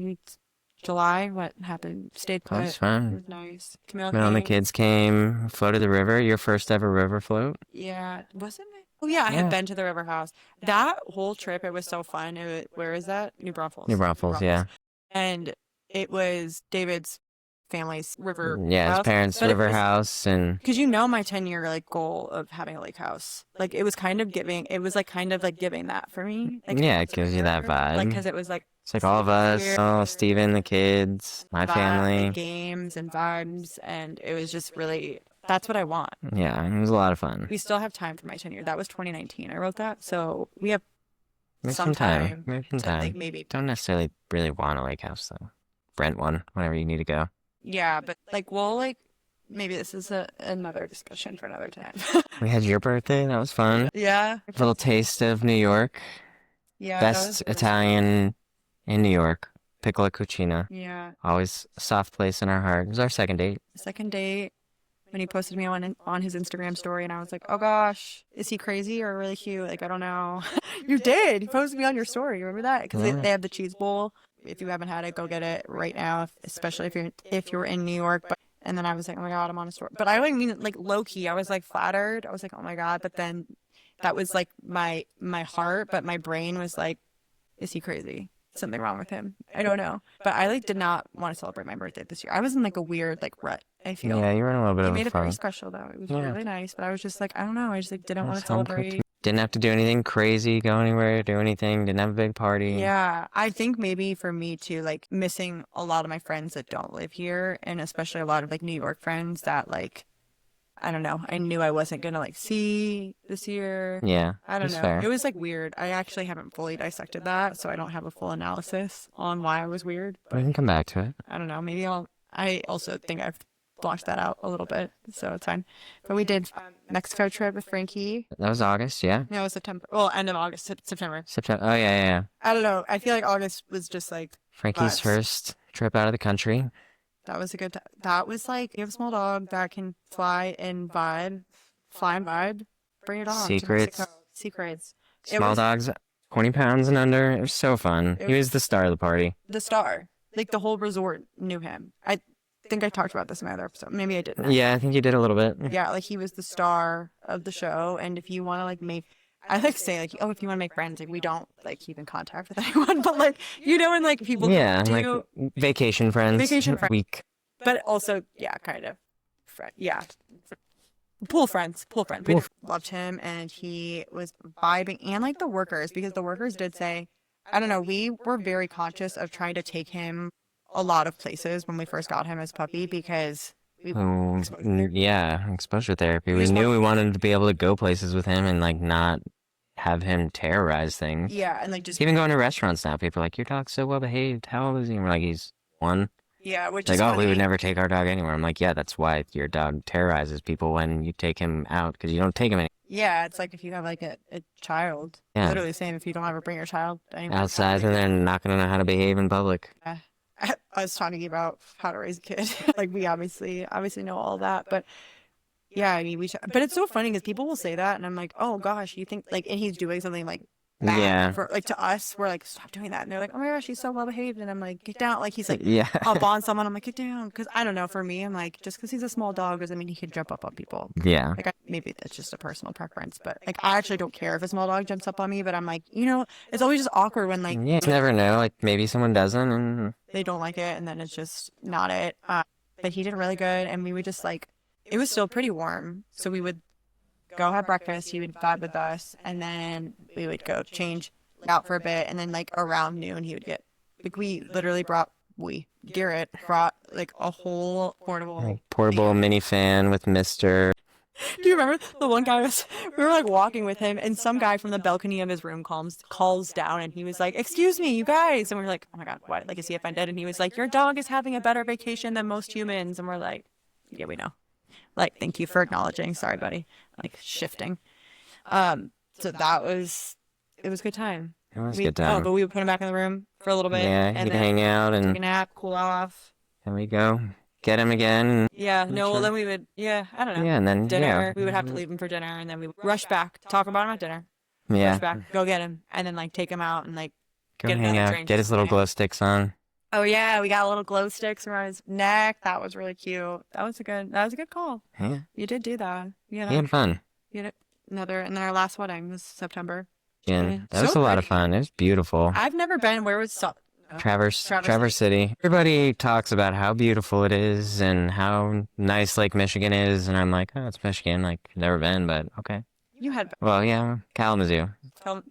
July, what happened? Stayed That was put. It fun. was nice. Camille Well, and the came. kids came, floated the river. Your first ever river float. Yeah, wasn't it? Oh yeah, I had Yeah. been to the river house. That whole trip, it was so fun. Where is that? New New Braunfels. New Braunfels, Braunfels. yeah. And it was David's family's river Yeah, his house. parents' But it river was house, and because you know my 10-year like goal of having a lake house. Like it was kind of giving. It was like kind of like giving that for me. Like yeah, it as a gives you that river. Like vibe. because it was like It's like all of us, here, oh, Steven, the kids, my like family. games and vibes, and it was just really. That's what I want. Yeah, it was a lot of fun. We still have time for my 10-year. That was 2019. I wrote that, so we have Make some some time. time Make some to like time. maybe. Don't necessarily really want a lake house though. Rent one whenever you need to go. Yeah, but like we'll like maybe this is another discussion for another time. We had your birthday. That was fun. Yeah. A little taste of New York. Yeah, that was Best really Italian in New York. Piccola Cucina. yeah. Always a soft place in our heart. It was our second date. Second date when he posted me on his Instagram story, and I was like, oh gosh, is he crazy or really cute? Like I don't know. You did. You posted me on your story. Remember that? Because Yeah. they have the cheese bowl. If you haven't had it, go get it right now. Especially if you're in New York. But and then I was like, oh my God, I'm on a story. But I don't mean like low key. I was like flattered. I was like, oh my God. But then that was like my heart, but my brain was like, is he crazy? Something wrong with him. I don't know. But I like did not want to celebrate my birthday this year. I was in like a weird like rut, I feel. Yeah, you were in a little bit He of made a it very funk. special though. It was Yeah. really nice, but I was just like, I don't know. I just like didn't That want was to home cooked. celebrate. Didn't have to do anything crazy, go anywhere, do anything. Didn't have a big party. Yeah, I think maybe for me too, like missing a lot of my friends that don't live here, and especially a lot of like New York friends that like, I don't know, I knew I wasn't gonna like see this year. Yeah, I don't that's know. fair. It was like weird. I actually haven't fully dissected that, so I don't have a full analysis on why I was weird. We But can come back to it. I don't know. Maybe I also think I've blocked that out a little bit, so it's fine. But we did Mexico trip with Frankie. That was August, yeah. No, it was September. Well, end of August, September. September. Oh, yeah, yeah. I don't know. I feel like August was just like Frankie's vibes. first trip out of the country. That was a good time. That was like you have a small dog that can fly and vibe, Bring your dog to Secrets. Mexico. Secrets. It Small was dogs, 20 pounds and under. It was so fun. It He was- was the star of the party. the star. Like the whole resort knew him. I think I talked about this in my other episode. Maybe I didn't. Yeah, I think you did a little bit. Yeah, like he was the star of the show. And if you want to like make, I like say like, oh, if you want to make friends, like we don't like keep in contact with anyone, but like you know, when like people Yeah, do, like vacation friends. Vacation friends. Week. but also yeah, kind of, yeah, pool friends. We Pool loved him, and he was vibing, and like the workers, because the workers did say, I don't know, we were very conscious of trying to take him a lot of places when we first got him as a puppy because we Oh, yeah, exposure therapy. We We just knew want- we wanted to be able to go places with him and like not have him terrorize things. yeah, and like just Even going to restaurants now, people are like, your dog's so well behaved. How old is he? And we're like, he's one. yeah, which Like, is oh, we funny. would never take our dog anywhere. I'm like, yeah, that's why your dog terrorizes people when you take him out because you don't take him Yeah, it's like if you have like a child, Yeah. literally the same. If you don't ever bring your child anywhere, outside and they're not going to know how to behave in public. I was talking about how to raise a kid. Like we obviously know all that, but Yeah, I mean, but it's so funny because people will say that, and I'm like, oh gosh, you think like, and he's doing something like bad Yeah. for like to us. We're like, stop doing that, and they're like, oh my gosh, he's so well behaved, and I'm like, get down. Like he's like Yeah. up on someone. I'm like, get down, because I don't know. For me, I'm like, just because he's a small dog doesn't mean he can jump up on people. Yeah. Like maybe that's just a personal preference, but like I actually don't care if a small dog jumps up on me. But I'm like, you know, it's always just awkward when like Yeah. You never know. Like maybe someone doesn't, and they don't like it, and then it's just not it. But he did really good, and we would just like, it was still pretty warm, so we would go have breakfast. He would vibe with us, and then we would go change out for a bit, and then like around noon he would get like we literally brought we Garrett brought like a whole portable like portable mini fan with Mister. Do you remember the one guy was we were like walking with him and some guy from the balcony of his room calls down and he was like, "Excuse me, you guys." And we are like, "Oh my God, what? Like is he offended?" And he was like, "Your dog is having a better vacation than most humans." And we're like, "Yeah, we know." Like, thank you for acknowledging. Sorry, buddy. Like shifting. So that was it was a good time. It was a good time. Oh, but we would put him back in the room for a little bit. Yeah, and he'd then hang out take and a nap, cool off. there we go. Get him again. Yeah, Make no, well sure. then we would, yeah, I don't know. Yeah, and then Dinner, yeah. we would have to leave him for dinner, and then we would rush back, talk about him at dinner, rush Yeah. back, go get him, and then like take him out and like Go get hang another out. drink. Get his little glow sticks on. Oh yeah, we got little glow sticks around his neck. That was really cute. That was a good call. Yeah. You did do that. You He know, had fun. you did another, and then our last wedding was September. Yeah. That was So a lot of pretty. fun. It was beautiful. I've never been. Where was Traverse City. Everybody talks about how beautiful it is and how nice Lake Michigan is, and I'm like, oh, it's Michigan. Like, never been, but okay. You had Well, yeah, Kalamazoo.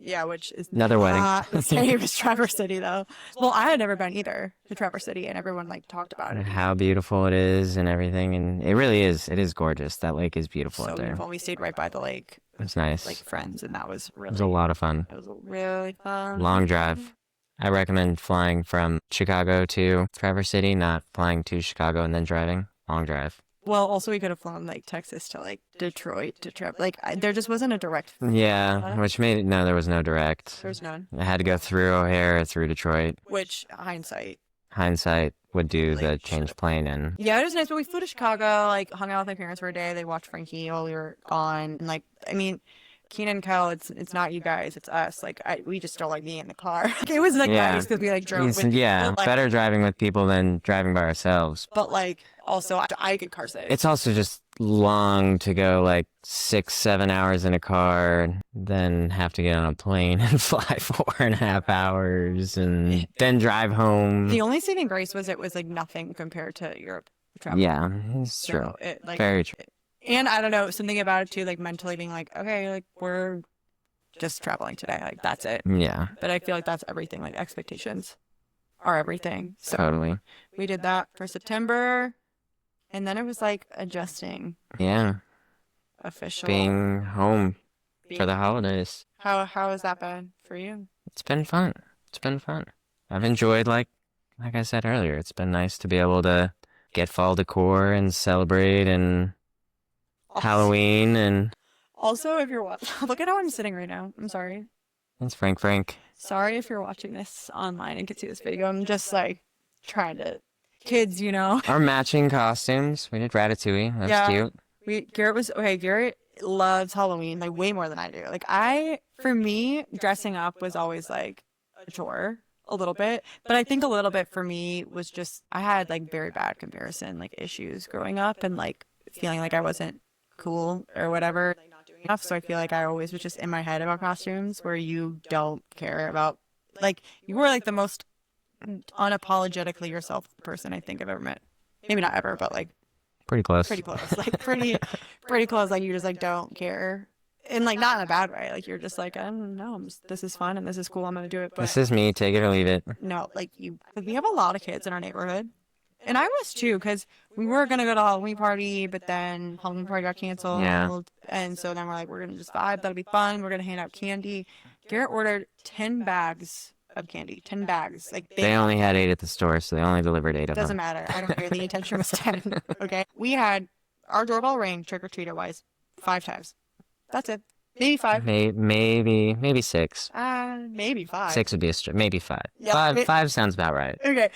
yeah, which is Another wedding. not the same as Traverse City though. Well, I had never been either to Traverse City, and everyone like talked about And it. how beautiful it is and everything, and it really is. It is gorgeous. That lake is beautiful So out there. beautiful. We stayed right by the lake, It's nice. like friends, and that was It was a lot of fun. it was really fun. Long drive. I recommend flying from Chicago to Traverse City, not flying to Chicago and then driving. Long drive. Well, also we could have flown like Texas to like Detroit to trip. Like there just wasn't a direct. Yeah, which made it, no, there was no direct. There's none. I had to go through O'Hare, through Detroit. Which hindsight. Hindsight would do the Like, change plane and Yeah, it was nice, but we flew to Chicago, like hung out with my parents for a day. They watched Frankie while we were gone, and like I mean, Keenan and Kel, it's not you guys, it's us. Like we just don't like being in the car. Like, it was like Yeah. nice because we like drove with yeah, but, like, better driving with people than driving by ourselves. but like also I get car sick. It's also just long to go like 6-7 hours in a car, then have to get on a plane and fly 4.5 hours and then drive home. The only saving grace was it was like nothing compared to Europe travel. Yeah, it's So true. it like Very true. and I don't know, something about it too, like mentally being like, okay, like we're just traveling today. Like that's it. Yeah, But I feel like that's everything. Like expectations are everything. So totally. we did that for September. And then it was like adjusting Yeah, official. being home for the holidays. How has that been for you? It's been fun. It's been fun. I've enjoyed like I said earlier, it's been nice to be able to get fall decor and celebrate and Halloween and Also, if you're watching, look at how I'm sitting right now. I'm sorry. it's Frank. Sorry if you're watching this online and can see this video. I'm just like trying to, kids, you know. Our matching costumes. We did Ratatouille. That's Yeah. cute. Garrett loves Halloween like way more than I do. Like for me, dressing up was always like a chore a little bit, but I think a little bit for me was just I had like very bad comparison like issues growing up and like feeling like I wasn't cool or whatever, like not doing enough. So I feel like I always was just in my head about costumes where you don't care about like you were like the most unapologetically yourself person I think I've ever met. Maybe not ever, but like Pretty close. pretty close. Like pretty close. Like you just like don't care. And like not in a bad way. Like you're just like, I don't know, this is fun and this is cool. I'm gonna do it. But This is me. Take it or leave it. no, like we have a lot of kids in our neighborhood. And I was too, because we were gonna go to a Halloween party, but then Halloween party got canceled. Yeah. And so then we're like, we're gonna just vibe, that'll be fun. We're gonna hand out candy. Garrett ordered 10 bags of candy. 10 bags. Like They only had 8 at the store, so they only delivered 8 of doesn't them. matter. I don't care. The intention was 10. Okay. We had our doorbell ring trick or treater wise 5 times. That's it. Maybe 5. Maybe 6. Maybe 5. 6 would be maybe 5. Yeah, 5 sounds about right. Okay.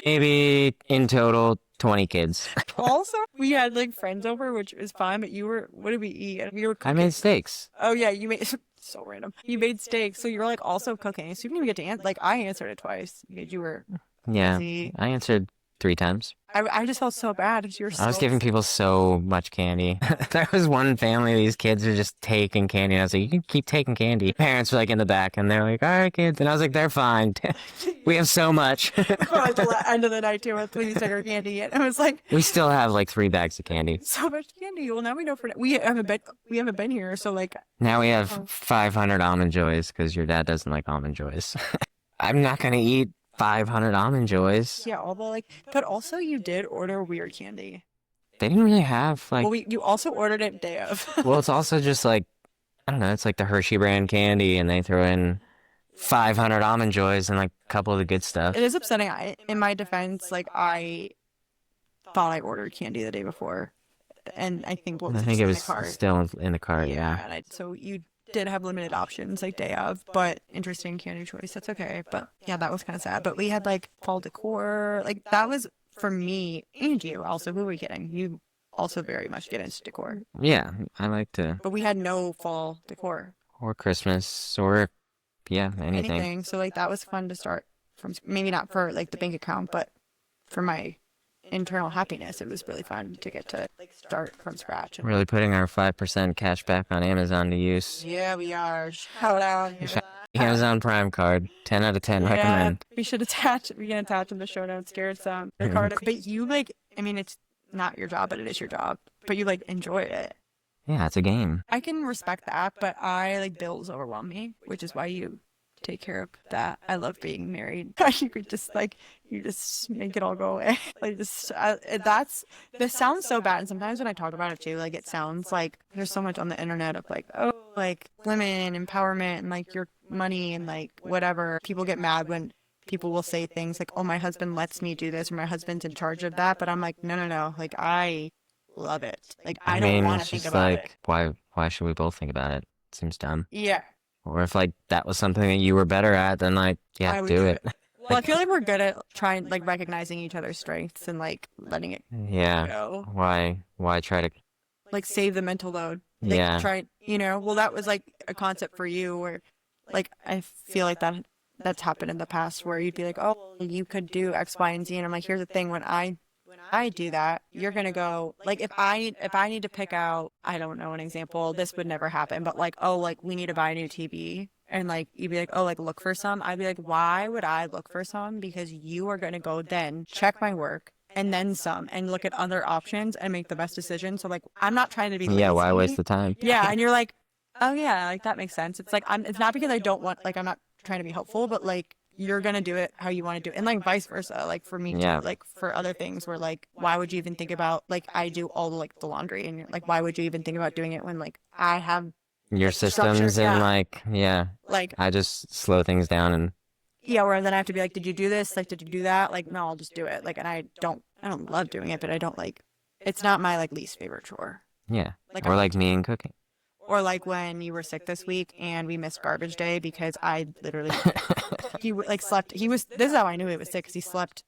Maybe in total 20 kids. Also, we had like friends over, which was fine, but what did we eat? We were I cooking. made steaks. Oh yeah, you made so random. You made steak, so you're like also cooking. So you didn't even get to answer. Like I answered it twice because you were Yeah, busy. I answered 3 times. I just felt so bad because you were I was so giving people so much candy. There was one family, these kids are just taking candy. And I was like, you can keep taking candy. Parents were like in the back and they're like, all right, kids. And I was like, they're fine. We have so much. for like the end of the night too. Please take our candy. And it was like We still have like 3 bags of candy. so much candy. Well, now we know we haven't been here, so like Now we have 500 almond joys because your dad doesn't like almond joys. I'm not going to eat 500 almond joys. yeah, all the like. But also, you did order weird candy. They didn't really have like, Well, you also ordered it day of. well, it's also just like, I don't know, it's like the Hershey brand candy and they throw in 500 almond joys and like a couple of the good stuff. It is upsetting. In my defense, like I thought I ordered candy the day before, and I think what I was think just it in was the cart. still in the cart, yeah. And so you did have limited options like day of, but interesting candy choice. That's okay. But yeah, that was kind of sad. But we had like fall decor. Like that was for me and you. Also, who were we kidding? You also very much get into decor, Yeah, I like to, but we had no fall decor. or Christmas, or yeah, anything. Anything. So like that was fun to start from. Maybe not for like the bank account, but for my internal happiness, it was really fun to get to like start from scratch. And Really putting our 5% cash back on Amazon to use. yeah, we are. Shout out. Amazon Prime card, 10 out of 10 recommend. We should attach. We can attach in the show notes. Garrett's the card. But you like. I mean, it's not your job, but it is your job. But you like enjoy it. Yeah, it's a game. I can respect that, but I like bills overwhelm me, which is why you take care of that. I love being married. You could just like you just make it all go away. Like this sounds so bad. And sometimes when I talk about it too, like it sounds like there's so much on the internet of like, oh, like women empowerment and like your money and like whatever. People get mad when people will say things like, oh, my husband lets me do this or my husband's in charge of that. But I'm like, no, no, no. Like I love it. Like I don't mean, want to it's think just about like, it. why should we both think about it? Seems dumb. Yeah. Or if like that was something that you were better at, then like, I yeah, would do it. Well, I feel like we're good at trying, like, recognizing each other's strengths and, like, letting it Yeah. go. Why try to, Like, save the mental load. Like, yeah. try, well, that was, like, a concept for you where, like, I feel like that's happened in the past where you'd be like, oh, you could do X, Y, and Z. And I'm like, here's the thing. When I do that, you're going to go, like, if I need to pick out, I don't know, an example, this would never happen, but, like, oh, like, we need to buy a new TV. And like you'd be like, oh, like look for some. I'd be like, why would I look for some? Because you are going to go then check my work and then some and look at other options and make the best decision. So like, I'm not trying to be lazy. Yeah, why waste the time? Yeah, and you're like, oh yeah, like that makes sense. It's like it's not because I don't want, like I'm not trying to be helpful, but like you're gonna do it how you want to do it, and like vice versa. Like for me, Yeah. too, like for other things, where like why would you even think about like I do all the like the laundry, and you're like why would you even think about doing it when like I have Your structure, systems and yeah. like, yeah, like I just slow things down and yeah, where then I have to be like, did you do this? Like, did you do that? Like, no, I'll just do it. Like, and I don't love doing it, but I don't like, it's not my like least favorite chore. yeah. Like, Or like me and cooking. or like when you were sick this week and we missed garbage day because I literally, he like slept, this is how I knew he was sick because he slept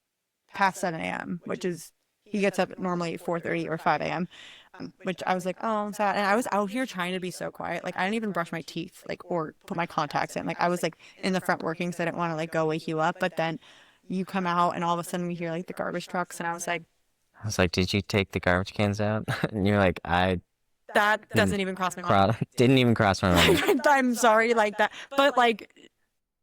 past 7 a.m., which is, he gets up normally at 4:30 or 5 a.m., which I was like, oh, I'm sad. And I was out here trying to be so quiet. Like, I didn't even brush my teeth, like, or put my contacts in. Like, I was, like, in the front working because I didn't want to, like, go wake you up. But then you come out and all of a sudden we hear, like, the garbage trucks. And I was like, did you take the garbage cans out? And you're like, that doesn't even cross my mind. didn't even cross my mind. I'm sorry, like that. But, like,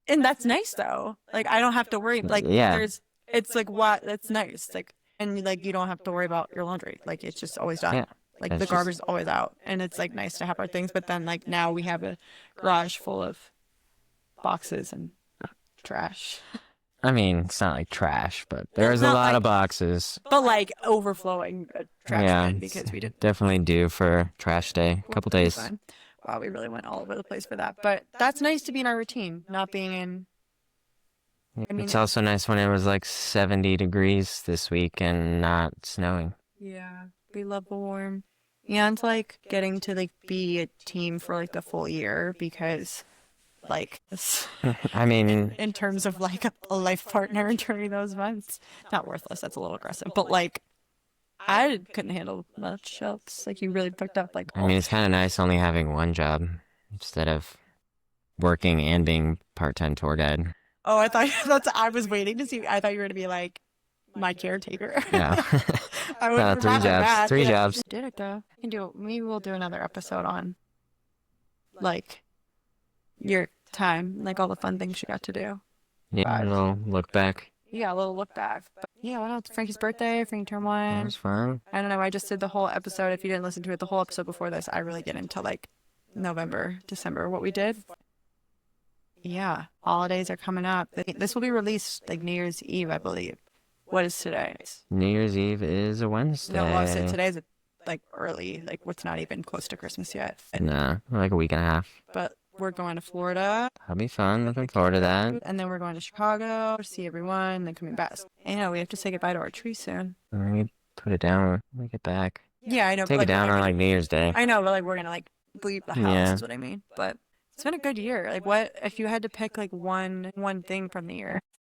and that's nice, though. Like, I don't have to worry. Like, Yeah. it's like, what? That's nice. Like, and, like, you don't have to worry about your laundry. Like, it's just always done. Yeah. Like That's the just- garbage is always out, and it's like nice to have our things. But then like now we have a garage full of boxes and trash. I mean, it's not like trash, but there's a not lot like- of boxes. But like overflowing trash Yeah, bin because we did. Definitely due for trash day. A couple days. Fun. Wow, we really went all over the place for that. But that's nice to be in our routine, not being in. I mean, It's also nice when it was like 70 degrees this week and not snowing. yeah, we love the warm. And like getting to like be a team for like the full year because like I mean, in terms of like a life partner during those months, not worthless, that's a little aggressive, but like I couldn't handle much else. Like you really picked up like I all. mean, it's kind of nice only having one job instead of working and being part-time tour guide. Oh, I thought that's. I was waiting to see. I thought you were gonna be like my caretaker. Yeah. I wouldn't Three have that jobs. bad. Three Yeah. jobs. Did it though. We can do. Maybe we'll do another episode on like your time, like all the fun things you got to do. Yeah, a Vibes. little look back. Yeah, a little look back. But yeah, what else? Frankie's birthday. Frankie turned That one. was fun. I don't know. I just did the whole episode. If you didn't listen to it, the whole episode before this, I really get into like November, December, what we did. Yeah, holidays are coming up. This will be released like New Year's Eve, I believe. What is today? New Year's Eve is a No, well, I said Wednesday. today's like early, like what's not even close to Christmas yet. Nah, like a week and a half. But we're going to Florida, That'll be fun. Looking forward to that. and then we're going to Chicago to see everyone, then coming back. I know we have to say goodbye to our tree soon. We put it down when we get back. Yeah, I know, but Take it like we're down not on gonna. like New Year's Day. I know, but like we're gonna like leave the house Yeah. is what I mean. But it's been a good year. Like what if you had to pick like one thing from the year?